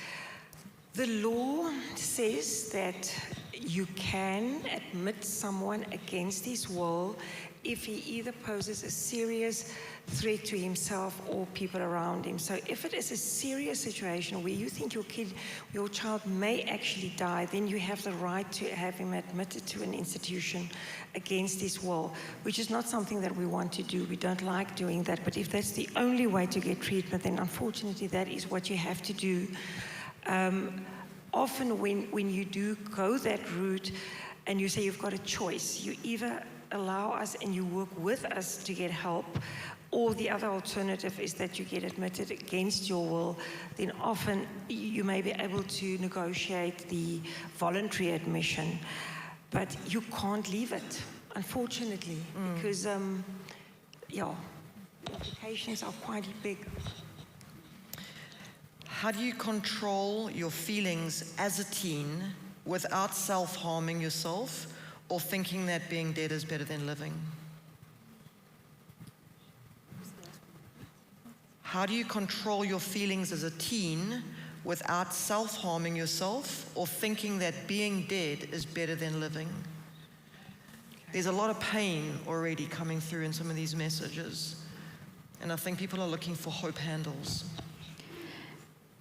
the law says that you can admit someone against his will if he either poses a serious threat to himself or people around him. So if it is a serious situation where you think your child may actually die, then you have the right to have him admitted to an institution against his will, which is not something that we want to do. We don't like doing that, but if that's the only way to get treatment, then unfortunately that is what you have to do. Often when you do go that route and you say you've got a choice, you either allow us and you work with us to get help, or the other alternative is that you get admitted against your will, then often you may be able to negotiate the voluntary admission. But you can't leave it, unfortunately, because, the implications are quite big. How do you control your feelings as a teen without self-harming yourself or thinking that being dead is better than living? How do you control your feelings as a teen without self-harming yourself or thinking that being dead is better than living? There's a lot of pain already coming through in some of these messages, and I think people are looking for hope handles.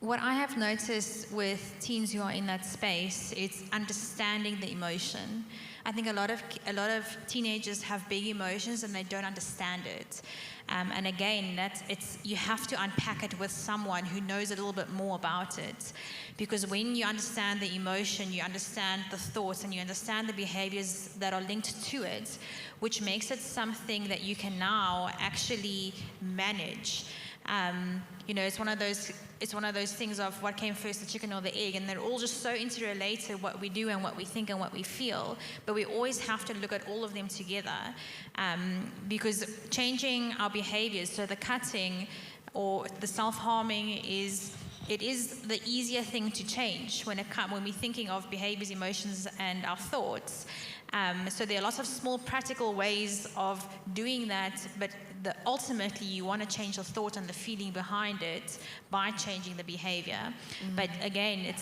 What I have noticed with teens who are in that space is understanding the emotion. I think a lot of teenagers have big emotions and they don't understand it. And again, you have to unpack it with someone who knows a little bit more about it. Because when you understand the emotion, you understand the thoughts, and you understand the behaviors that are linked to it, which makes it something that you can now actually manage. It's one of those things of what came first, the chicken or the egg, and they're all just so interrelated, what we do and what we think and what we feel. But we always have to look at all of them together, because changing our behaviors, so the cutting or the self-harming is the easier thing to change when we're thinking of behaviors, emotions, and our thoughts. So there are lots of small practical ways of doing that, but ultimately you want to change the thought and the feeling behind it by changing the behavior. But again,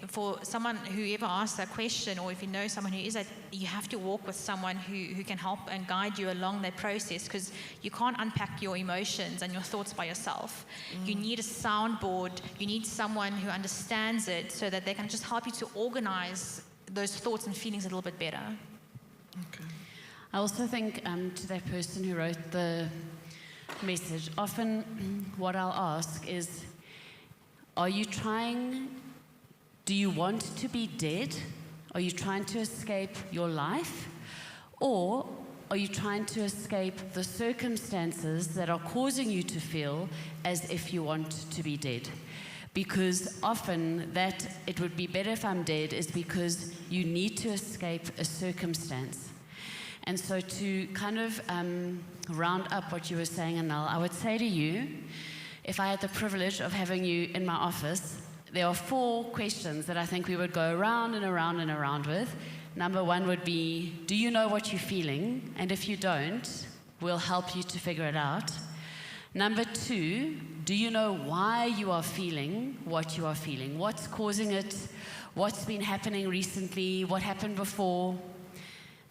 for someone who ever asks that question, or if you know someone who is that, you have to walk with someone who can help and guide you along that process, because you can't unpack your emotions and your thoughts by yourself. You need a soundboard, you need someone who understands it so that they can just help you to organize those thoughts and feelings a little bit better. Okay. I also think to that person who wrote the message, often what I'll ask is, do you want to be dead? Are you trying to escape your life? Or are you trying to escape the circumstances that are causing you to feel as if you want to be dead? Because often that it would be better if I'm dead is because you need to escape a circumstance. And so to kind of round up what you were saying, Anil, I would say to you, if I had the privilege of having you in my office, there are 4 questions that I think we would go around and around and around with. Number 1 would be, do you know what you're feeling? And if you don't, we'll help you to figure it out. Number 2, do you know why you are feeling what you are feeling? What's causing it? What's been happening recently? What happened before?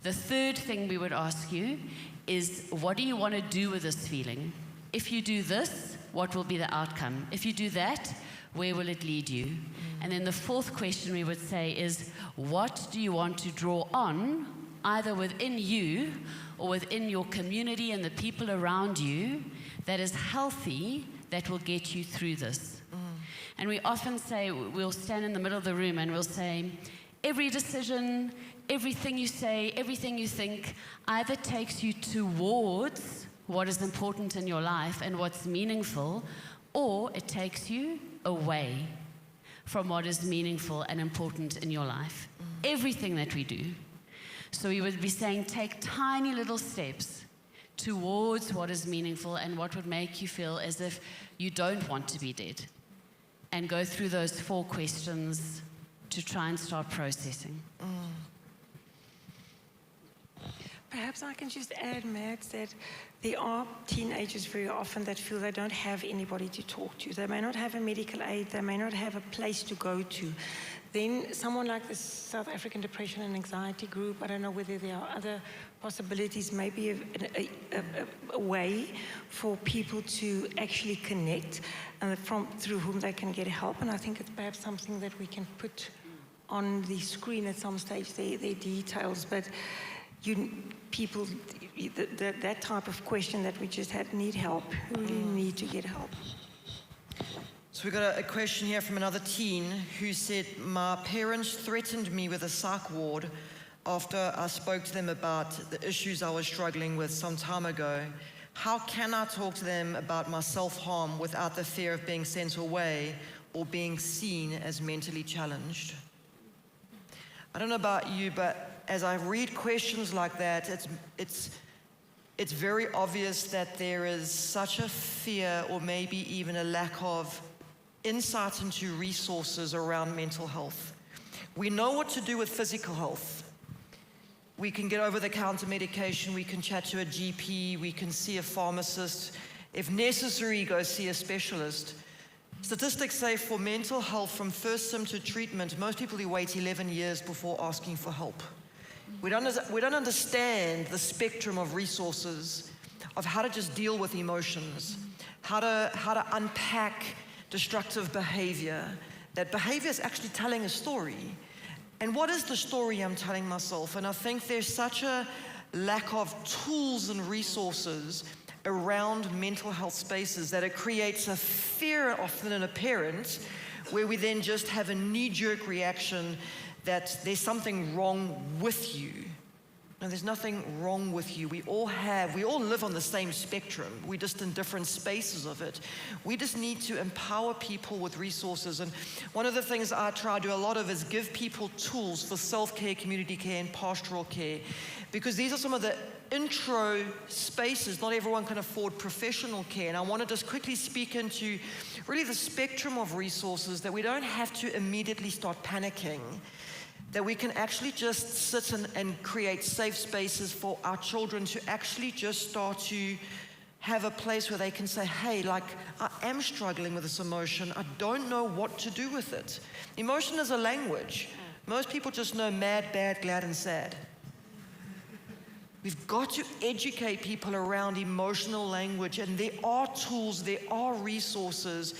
The 3rd thing we would ask you is, what do you want to do with this feeling? If you do this, what will be the outcome? If you do that, where will it lead you? And then the 4th question we would say is, what do you want to draw on, either within you or within your community and the people around you, that is healthy, that will get you through this? And we often say, we'll stand in the middle of the room and we'll say, every decision, everything you say, everything you think, either takes you towards what is important in your life and what's meaningful, or it takes you away from what is meaningful and important in your life. Everything that we do. So we would be saying, take tiny little steps towards what is meaningful and what would make you feel as if you don't want to be dead. And go through those 4 questions to try and start processing. Perhaps I can just add, Mads, that there are teenagers very often that feel they don't have anybody to talk to. They may not have a medical aid, they may not have a place to go to. Then someone like the South African Depression and Anxiety Group, I don't know whether there are other possibilities, maybe a way for people to actually connect through whom they can get help. And I think it's perhaps something that we can put on the screen at some stage, their details. But that type of question that we just had, need help, really need to get help. So we got a question here from another teen who said, my parents threatened me with a psych ward after I spoke to them about the issues I was struggling with some time ago. How can I talk to them about my self-harm without the fear of being sent away or being seen as mentally challenged? I don't know about you, but as I read questions like that, it's very obvious that there is such a fear or maybe even a lack of insight into resources around mental health. We know what to do with physical health. We can get over-the-counter medication, we can chat to a GP, we can see a pharmacist. If necessary, go see a specialist. Statistics say for mental health, from first symptom to treatment, most people wait 11 years before asking for help. We don't understand the spectrum of resources of how to just deal with emotions, how to unpack destructive behavior. That behavior is actually telling a story. And what is the story I'm telling myself? And I think there's such a lack of tools and resources around mental health spaces that it creates a fear often in a parent, where we then just have a knee-jerk reaction that there's something wrong with you. No, there's nothing wrong with you. We all live on the same spectrum. We're just in different spaces of it. We just need to empower people with resources. And one of the things I try to do a lot of is give people tools for self-care, community care, and pastoral care. Because these are some of the intro spaces. Not everyone can afford professional care. And I want to just quickly speak into really the spectrum of resources, that we don't have to immediately start panicking. That we can actually just sit and create safe spaces for our children to actually just start to have a place where they can say, hey, like, I am struggling with this emotion. I don't know what to do with it. Emotion is a language. Most people just know mad, bad, glad, and sad. We've got to educate people around emotional language, and there are tools, there are resources.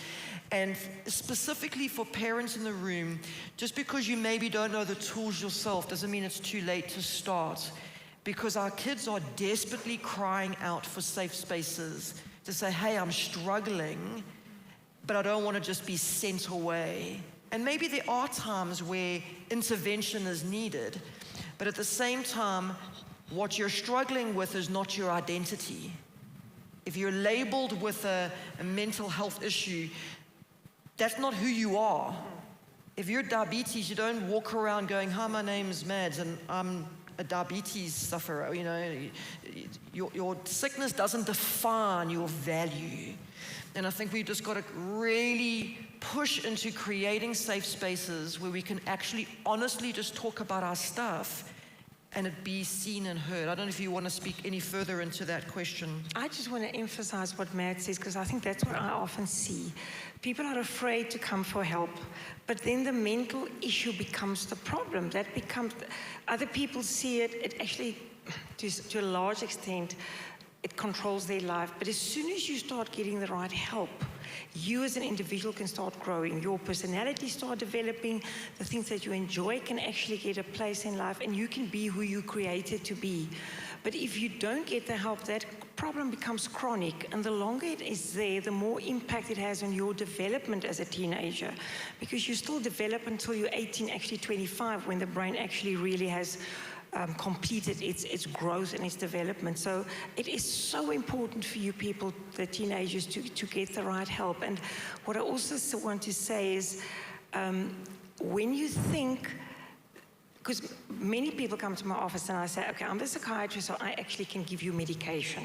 And specifically for parents in the room, just because you maybe don't know the tools yourself doesn't mean it's too late to start. Because our kids are desperately crying out for safe spaces to say, hey, I'm struggling, but I don't want to just be sent away. And maybe there are times where intervention is needed, but at the same time, what you're struggling with is not your identity. If you're labeled with a mental health issue, that's not who you are. If you're diabetes, you don't walk around going, hi, my name's Mads, and I'm a diabetes sufferer. You know, your sickness doesn't define your value. And I think we've just got to really push into creating safe spaces where we can actually honestly just talk about our stuff and it be seen and heard. I don't know if you want to speak any further into that question. I just want to emphasize what Matt says, because I think that's what I often see. People are afraid to come for help, but then the mental issue becomes the problem. That becomes, other people see it, it actually, to a large extent, it controls their life. But as soon as you start getting the right help, you as an individual can start growing. Your personality start developing. The things that you enjoy can actually get a place in life, and you can be who you created to be. But if you don't get the help, that problem becomes chronic, and the longer it is there, the more impact it has on your development as a teenager, because you still develop until you're 18, actually 25, when the brain actually really has completed its growth and its development. So it is so important for you people, the teenagers, to get the right help. And what I also want to say is, when you think, because many people come to my office and I say, okay, I'm the psychiatrist, so I actually can give you medication.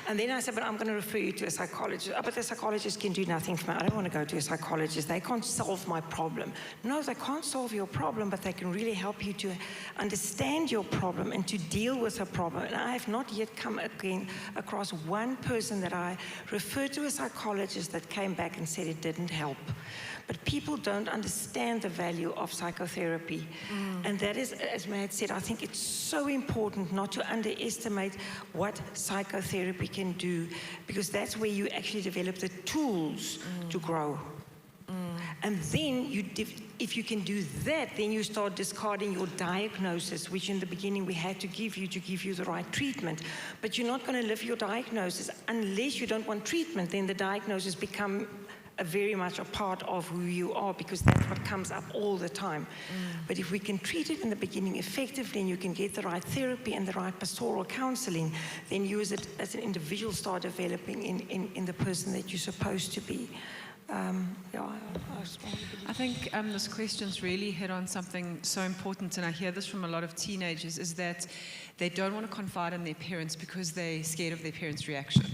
And then I said, but I'm going to refer you to a psychologist. Oh, but the psychologist can do nothing for me. I don't want to go to a psychologist. They can't solve my problem. No, they can't solve your problem, but they can really help you to understand your problem and to deal with a problem. And I have not yet come across one person that I referred to a psychologist that came back and said it didn't help. But people don't understand the value of psychotherapy. And that is, as Matt said, I think it's so important not to underestimate what psychotherapy can do, because that's where you actually develop the tools to grow. And then, if you can do that, then you start discarding your diagnosis, which in the beginning we had to give you the right treatment. But you're not going to live your diagnosis unless you don't want treatment. Then the diagnosis become very much a part of who you are, because that's what comes up all the time. But if we can treat it in the beginning effectively, and you can get the right therapy and the right pastoral counseling, then you as an individual start developing in the person that you're supposed to be. I think this question's really hit on something so important, and I hear this from a lot of teenagers, is that they don't want to confide in their parents because they're scared of their parents' reaction.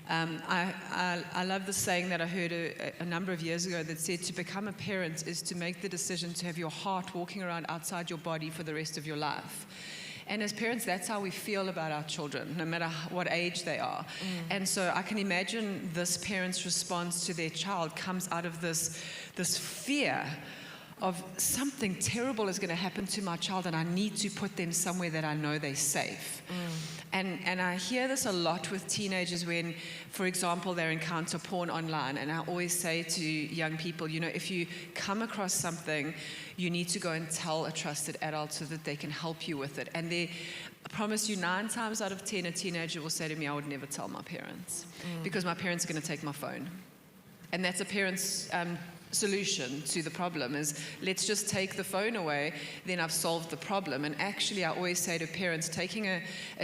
I love the saying that I heard a number of years ago that said, to become a parent is to make the decision to have your heart walking around outside your body for the rest of your life. And as parents, that's how we feel about our children, no matter what age they are. And so I can imagine this parent's response to their child comes out of this fear of something terrible is going to happen to my child, and I need to put them somewhere that I know they're safe. And I hear this a lot with teenagers when, for example, they encounter porn online. And I always say to young people, you know, if you come across something, you need to go and tell a trusted adult so that they can help you with it. And I promise you, 9 times out of 10, a teenager will say to me, I would never tell my parents because my parents are going to take my phone. And that's a parent's solution to the problem, is let's just take the phone away, then I've solved the problem. And actually, I always say to parents, taking a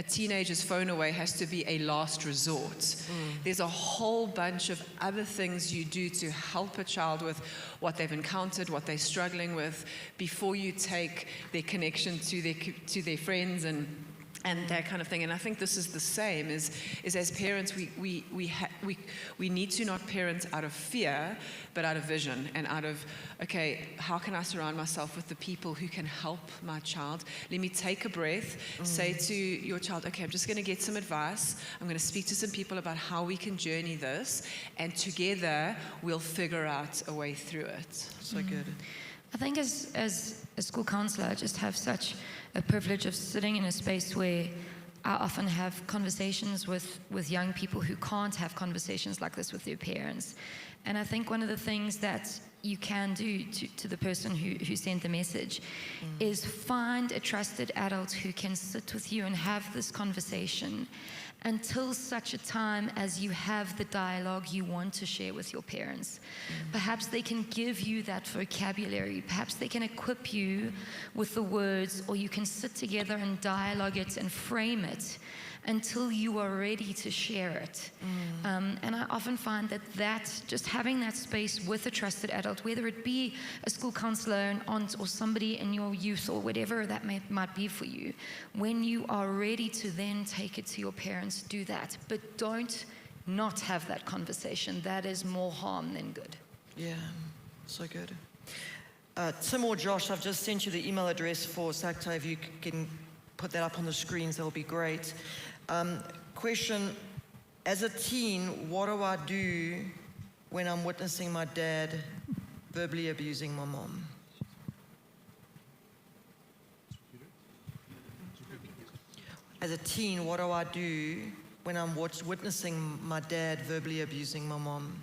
teenager's phone away has to be a last resort. There's a whole bunch of other things you do to help a child with what they've encountered, what they're struggling with, before you take their connection to their friends and that kind of thing. And I think this is the same, is as parents, we need to not parent out of fear, but out of vision, and out of, okay, how can I surround myself with the people who can help my child? Let me take a breath, say to your child, okay, I'm just going to get some advice. I'm going to speak to some people about how we can journey this, and together we'll figure out a way through it. So good. I think as a school counselor, I just have such a privilege of sitting in a space where I often have conversations with young people who can't have conversations like this with their parents. And I think one of the things that you can do to the person who sent the message is find a trusted adult who can sit with you and have this conversation until such a time as you have the dialogue you want to share with your parents. Perhaps they can give you that vocabulary. Perhaps they can equip you with the words, or you can sit together and dialogue it and frame it until you are ready to share it. And I often find that just having that space with a trusted adult, whether it be a school counselor, an aunt, or somebody in your youth, or whatever that might be for you, when you are ready to then take it to your parents, do that. But don't not have that conversation. That is more harm than good. Yeah, so good. Tim or Josh, I've just sent you the email address for SACTA. If you can put that up on the screens, that'll be great. Question, as a teen, what do I do when I'm witnessing my dad verbally abusing my mom? As a teen, what do I do when I'm witnessing my dad verbally abusing my mom?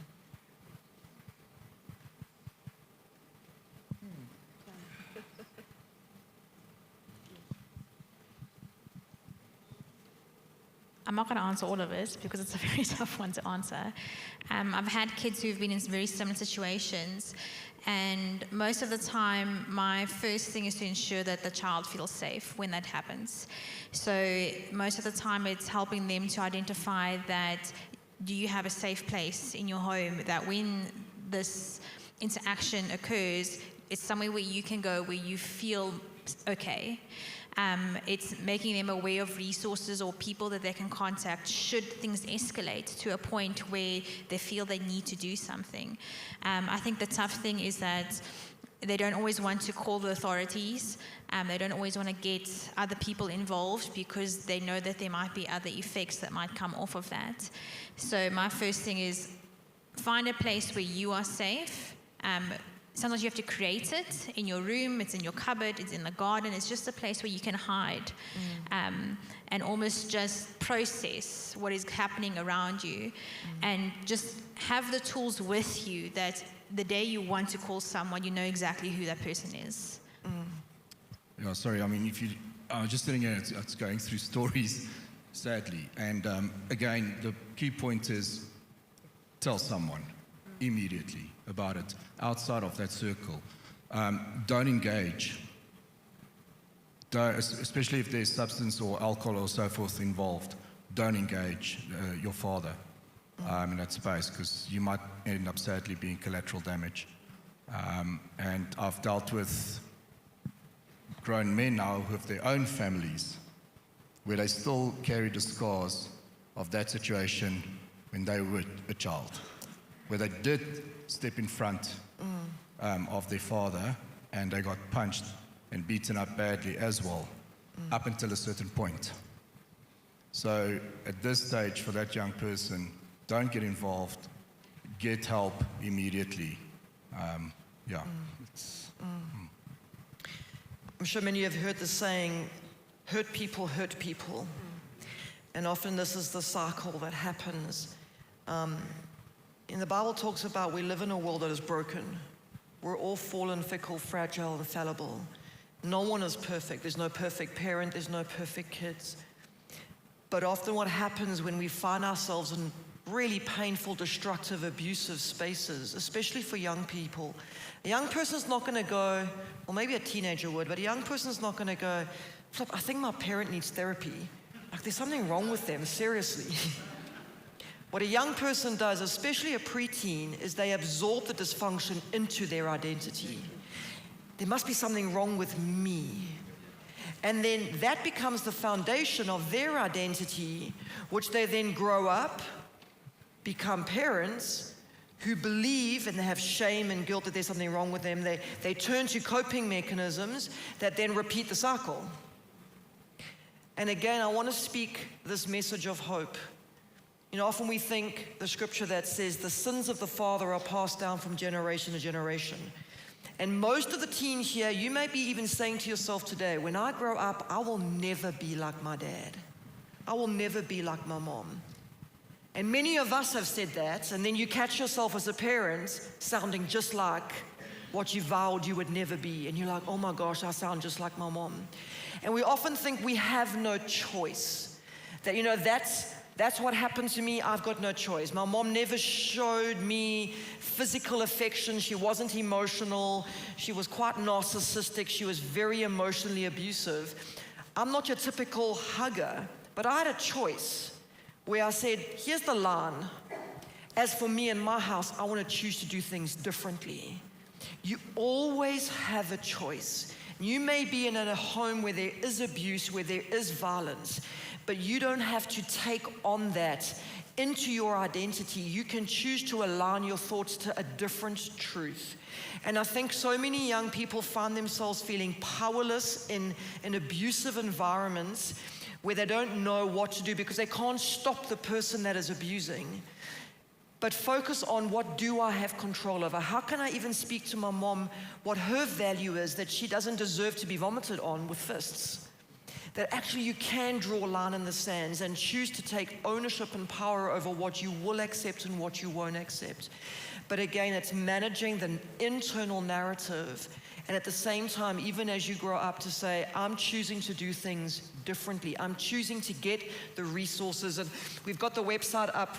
I'm not going to answer all of it because it's a very tough one to answer. I've had kids who've been in very similar situations, And most of the time, my first thing is to ensure that the child feels safe when that happens. So most of the time, it's helping them to identify that, do you have a safe place in your home that when this interaction occurs, it's somewhere where you can go where you feel okay. It's making them aware of resources or people that they can contact should things escalate to a point where they feel they need to do something. I think the tough thing is that they don't always want to call the authorities. They don't always want to get other people involved because they know that there might be other effects that might come off of that. So my first thing is find a place where you are safe. Sometimes you have to create it in your room, it's in your cupboard, it's in the garden, it's just a place where you can hide and almost just process what is happening around you and just have the tools with you that the day you want to call someone, you know exactly who that person is. Yeah, sorry, I mean, I was just sitting here, it's going through stories, sadly. And again, the key point is tell someone immediately about it, outside of that circle. Don't engage, especially if there's substance or alcohol or so forth involved. Don't engage your father in that space, because you might end up sadly being collateral damage. And I've dealt with grown men now with their own families where they still carry the scars of that situation when they were a child, where they did step in front of their father and they got punched and beaten up badly as well, up until a certain point. So at this stage, for that young person, don't get involved, get help immediately. I'm sure many have heard the saying, hurt people hurt people. And often this is the cycle that happens. In the Bible talks about we live in a world that is broken. We're all fallen, fickle, fragile, and fallible. No one is perfect. There's no perfect parent. There's no perfect kids. But often what happens when we find ourselves in really painful, destructive, abusive spaces, especially for young people, a young person's not going to go, or maybe a teenager would, but a young person's not going to go, flip, I think my parent needs therapy. Like there's something wrong with them, seriously. What a young person does, especially a preteen, is they absorb the dysfunction into their identity. There must be something wrong with me. And then that becomes the foundation of their identity, which they then grow up, become parents who believe and they have shame and guilt that there's something wrong with them. They turn to coping mechanisms that then repeat the cycle. And again, I want to speak this message of hope. You know, often we think the scripture that says the sins of the father are passed down from generation to generation. And most of the teens here, you may be even saying to yourself today, when I grow up, I will never be like my dad. I will never be like my mom. And many of us have said that, and then you catch yourself as a parent sounding just like what you vowed you would never be. And you're like, oh my gosh, I sound just like my mom. And we often think we have no choice. That, you know, that's what happened to me. I've got no choice. My mom never showed me physical affection. She wasn't emotional. She was quite narcissistic. She was very emotionally abusive. I'm not your typical hugger, but I had a choice where I said, here's the line. As for me and my house, I want to choose to do things differently. You always have a choice. You may be in a home where there is abuse, where there is violence, but you don't have to take on that into your identity. You can choose to align your thoughts to a different truth. And I think so many young people find themselves feeling powerless in abusive environments where they don't know what to do because they can't stop the person that is abusing. But focus on, what do I have control over? How can I even speak to my mom what her value is, that she doesn't deserve to be vomited on with fists? That actually you can draw a line in the sands and choose to take ownership and power over what you will accept and what you won't accept. But again, it's managing the internal narrative, and at the same time, even as you grow up, to say, I'm choosing to do things differently. I'm choosing to get the resources. And we've got the website up,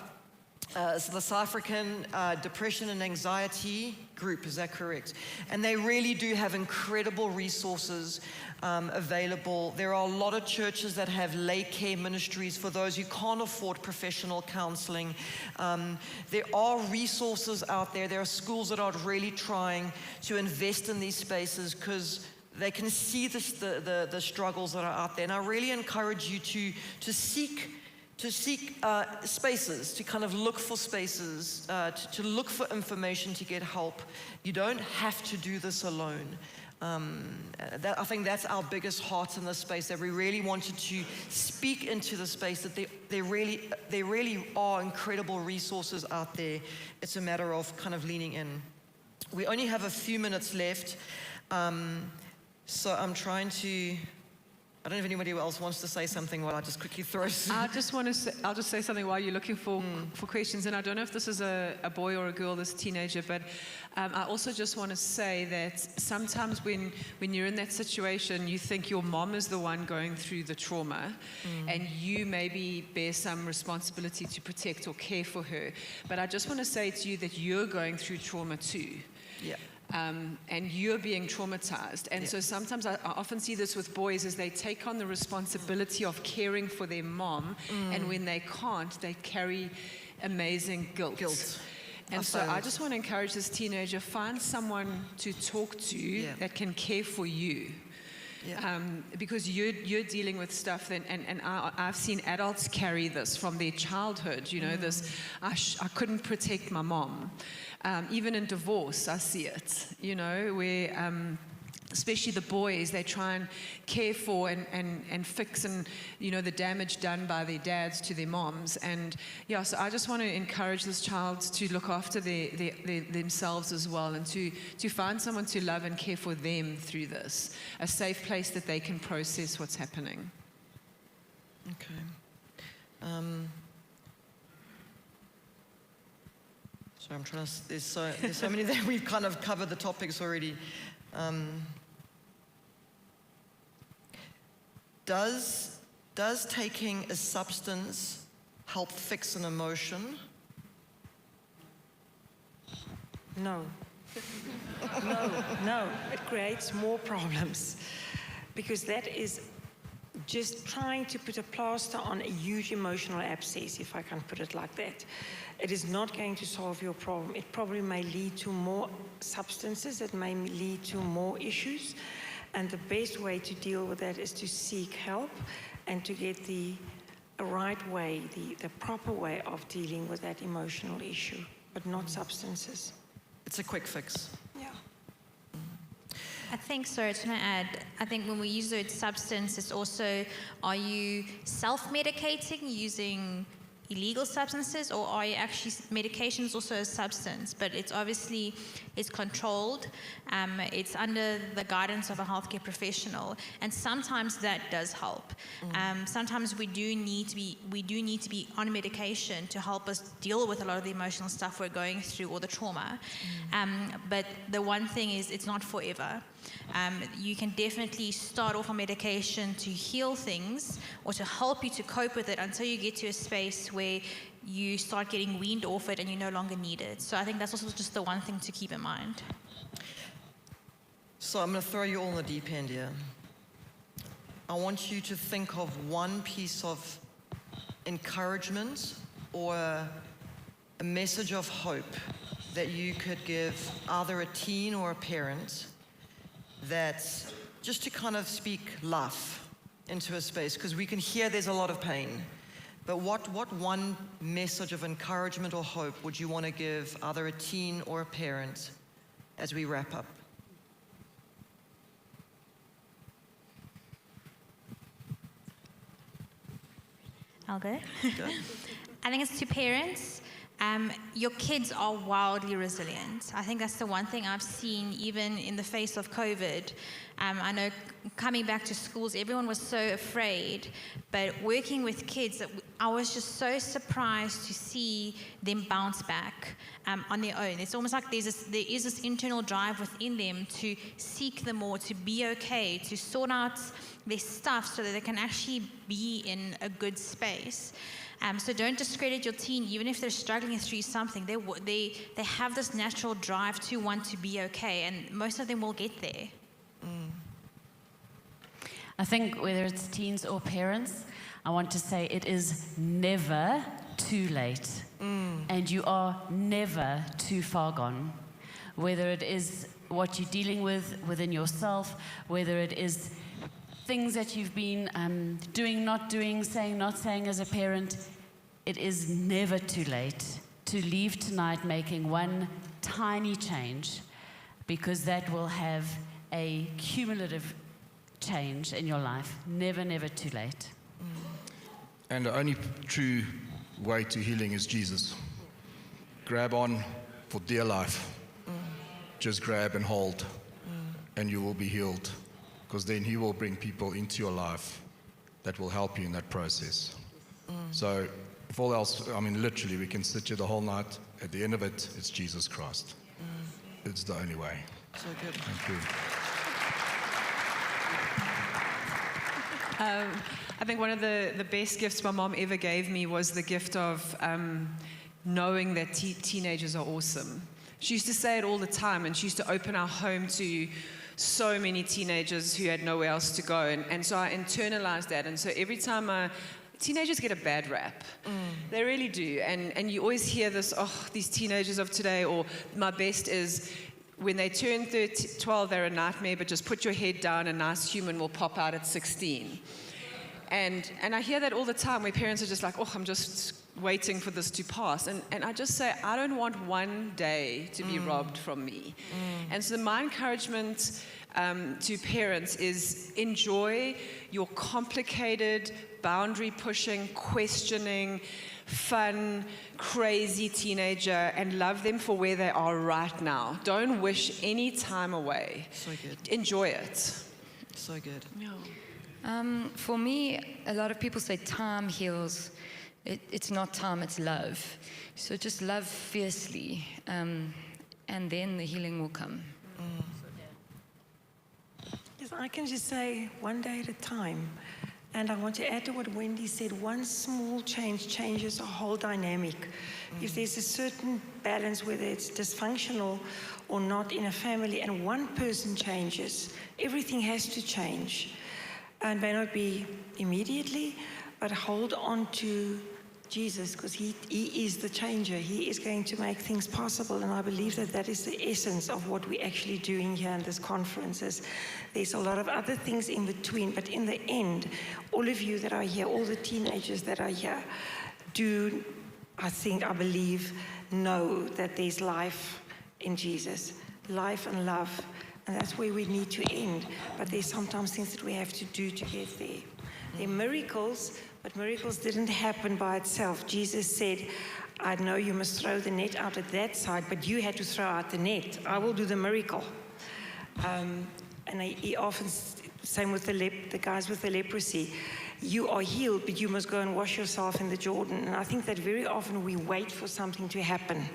it's the South African Depression and Anxiety group, is that correct? And they really do have incredible resources available. There are a lot of churches that have lay care ministries for those who can't afford professional counseling. There are resources out there. There are schools that are really trying to invest in these spaces because they can see the struggles that are out there. And I really encourage you to seek spaces, to kind of look for spaces, to look for information, to get help. You don't have to do this alone. I think that's our biggest heart in this space, that we really wanted to speak into the space, that there really are incredible resources out there. It's a matter of kind of leaning in. We only have a few minutes left, so I'm trying to... I don't know if anybody else wants to say something while I just quickly throw some. I'll just say something while you're looking for questions. And I don't know if this is a boy or a girl, this teenager, but I also just want to say that sometimes when you're in that situation, you think your mom is the one going through the trauma, and you maybe bear some responsibility to protect or care for her. But I just want to say to you that you're going through trauma too. Yeah. And you're being traumatized. And so sometimes I often see this with boys as they take on the responsibility of caring for their mom, and when they can't, they carry amazing guilt. And so I just want to encourage this teenager, find someone to talk to that can care for you. Yeah. Because you're dealing with stuff, and I've seen adults carry this from their childhood, you know, this, I couldn't protect my mom. Even in divorce, I see it, you know, where especially the boys, they try and care for and fix you know, the damage done by their dads to their moms. And yeah, so I just want to encourage this child to look after themselves as well, and to find someone to love and care for them through this, a safe place that they can process what's happening. Okay. So I'm trying to, there's so many that we've kind of covered the topics already. Does taking a substance help fix an emotion? No. No, it creates more problems, because that is just trying to put a plaster on a huge emotional abscess, if I can put it like that. It is not going to solve your problem. It probably may lead to more substances. It may lead to more issues. And the best way to deal with that is to seek help and to get the right way, the proper way of dealing with that emotional issue, but not substances. It's a quick fix. Yeah. I think, sorry, I just want to add, I think when we use the word substance, it's also, are you self-medicating using illegal substances, or are you actually, medication is also a substance, but it's obviously, it's controlled, it's under the guidance of a healthcare professional, and sometimes that does help. Sometimes we do need to be on medication to help us deal with a lot of the emotional stuff we're going through, or the trauma. But the one thing is, it's not forever. You can definitely start off on medication to heal things or to help you to cope with it until you get to a space where you start getting weaned off it and you no longer need it. So I think that's also just the one thing to keep in mind. So I'm going to throw you all in the deep end here. I want you to think of one piece of encouragement or a message of hope that you could give either a teen or a parent, that's just to kind of speak life into a space, because we can hear there's a lot of pain. But what one message of encouragement or hope would you want to give either a teen or a parent as we wrap up? I'll go. I think it's to parents. Your kids are wildly resilient. I think that's the one thing I've seen even in the face of COVID. I know coming back to schools, everyone was so afraid, but working with kids, I was just so surprised to see them bounce back on their own. It's almost like there is this internal drive within them to seek the more, to be okay, to sort out their stuff so that they can actually be in a good space. So don't discredit your teen, even if they're struggling through something. They have this natural drive to want to be okay, and most of them will get there. I think whether it's teens or parents, I want to say it is never too late. And you are never too far gone. Whether it is what you're dealing with within yourself, whether it is things that you've been doing, not doing, saying, not saying as a parent, it is never too late to leave tonight making one tiny change, because that will have a cumulative change in your life. Never, never too late. And the only true way to healing is Jesus. Grab on for dear life. Just grab and hold, and you will be healed, because then He will bring people into your life that will help you in that process. So if all else, I mean, literally, we can sit here the whole night. At the end of it, it's Jesus Christ. It's the only way. So good. Thank you. I think one of the best gifts my mom ever gave me was the gift of knowing that teenagers are awesome. She used to say it all the time, and she used to open our home to so many teenagers who had nowhere else to go. And so I internalized that. And so every time teenagers get a bad rap. They really do. And you always hear this, oh, these teenagers of today, or my best is when they turn 12, they're a nightmare, but just put your head down, a nice human will pop out at 16. And I hear that all the time, where parents are just like, oh, I'm just waiting for this to pass. And I just say, I don't want one day to be robbed from me. And so my encouragement to parents is enjoy your complicated, boundary-pushing, questioning, fun, crazy teenager, and love them for where they are right now. Don't wish any time away. So good. Enjoy it. So good. For me, a lot of people say time heals. It's not time, it's love. So just love fiercely, and then the healing will come. Yes, I can just say one day at a time. And I want to add to what Wendy said, one small change changes a whole dynamic. If there's a certain balance, whether it's dysfunctional or not in a family, and one person changes, everything has to change. And may not be immediately, but hold on to Jesus, because he is the changer. He is going to make things possible, and I believe that that is the essence of what we're actually doing here in this conference. There's a lot of other things in between, but in the end, all of you that are here, all the teenagers that are here, do, I believe, know that there's life in Jesus, life and love, and that's where we need to end. But there's sometimes things that we have to do to get there. There are miracles, but miracles didn't happen by itself. Jesus said, I know you must throw the net out at that side, but you had to throw out the net. I will do the miracle. And he often, same with the guys with the leprosy, you are healed, but you must go and wash yourself in the Jordan. And I think that very often we wait for something to happen.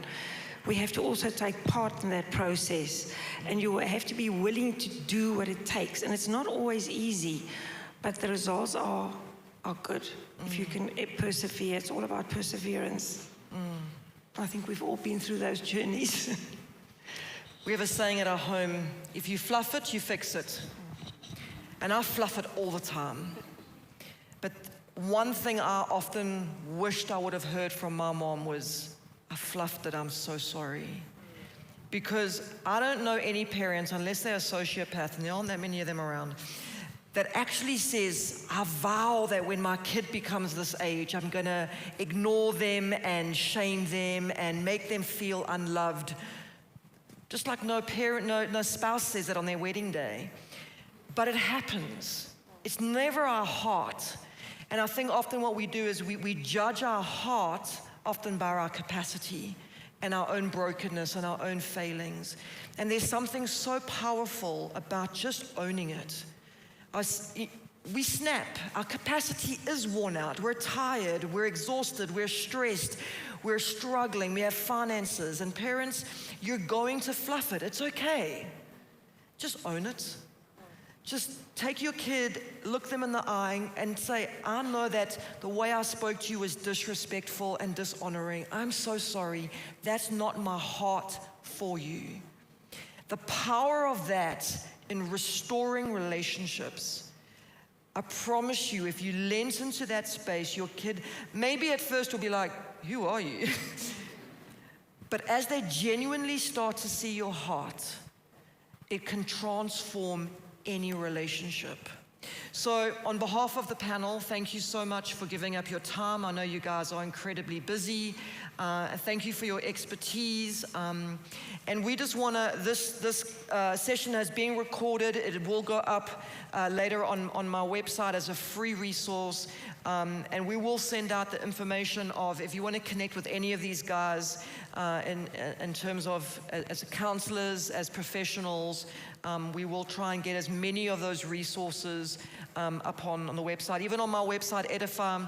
We have to also take part in that process. And you have to be willing to do what it takes. And it's not always easy, but the results are good. If you can persevere, it's all about perseverance. I think we've all been through those journeys. We have a saying at our home, if you fluff it, you fix it. And I fluff it all the time. But one thing I often wished I would have heard from my mom was, I fluffed it, I'm so sorry. Because I don't know any parents, unless they're a sociopath, and there aren't that many of them around, that actually says, I vow that when my kid becomes this age, I'm going to ignore them and shame them and make them feel unloved. Just like no parent, no spouse says that on their wedding day. But it happens. It's never our heart. And I think often what we do is we judge our heart often by our capacity and our own brokenness and our own failings. And there's something so powerful about just owning it. We snap. Our capacity is worn out. We're tired. We're exhausted. We're stressed. We're struggling. We have finances. And parents, you're going to fluff it. It's okay. Just own it. Just take your kid, look them in the eye, and say, I know that the way I spoke to you was disrespectful and dishonoring. I'm so sorry. That's not my heart for you. The power of that in restoring relationships, I promise you, if you lean into that space, your kid maybe at first will be like, who are you? But as they genuinely start to see your heart, it can transform any relationship. So on behalf of the panel, thank you so much for giving up your time. I know you guys are incredibly busy. Thank you for your expertise. And we just want to, this session is being recorded. It will go up later on my website as a free resource. And we will send out the information of, if you want to connect with any of these guys in terms of as counselors, as professionals, we will try and get as many of those resources up on the website. Even on my website, Edify,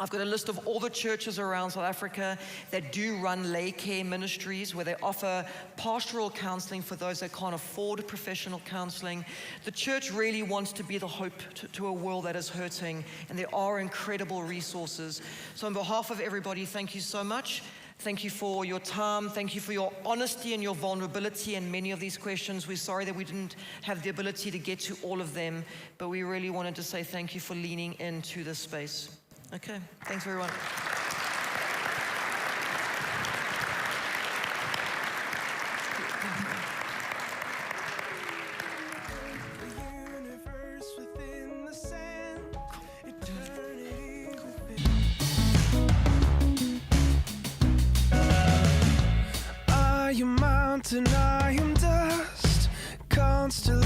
I've got a list of all the churches around South Africa that do run lay care ministries where they offer pastoral counseling for those that can't afford professional counseling. The church really wants to be the hope to a world that is hurting, and there are incredible resources. So on behalf of everybody, thank you so much. Thank you for your time. Thank you for your honesty and your vulnerability in many of these questions. We're sorry that we didn't have the ability to get to all of them, but we really wanted to say thank you for leaning into this space. Okay, thanks everyone. I am mountain, I am dust, constellation.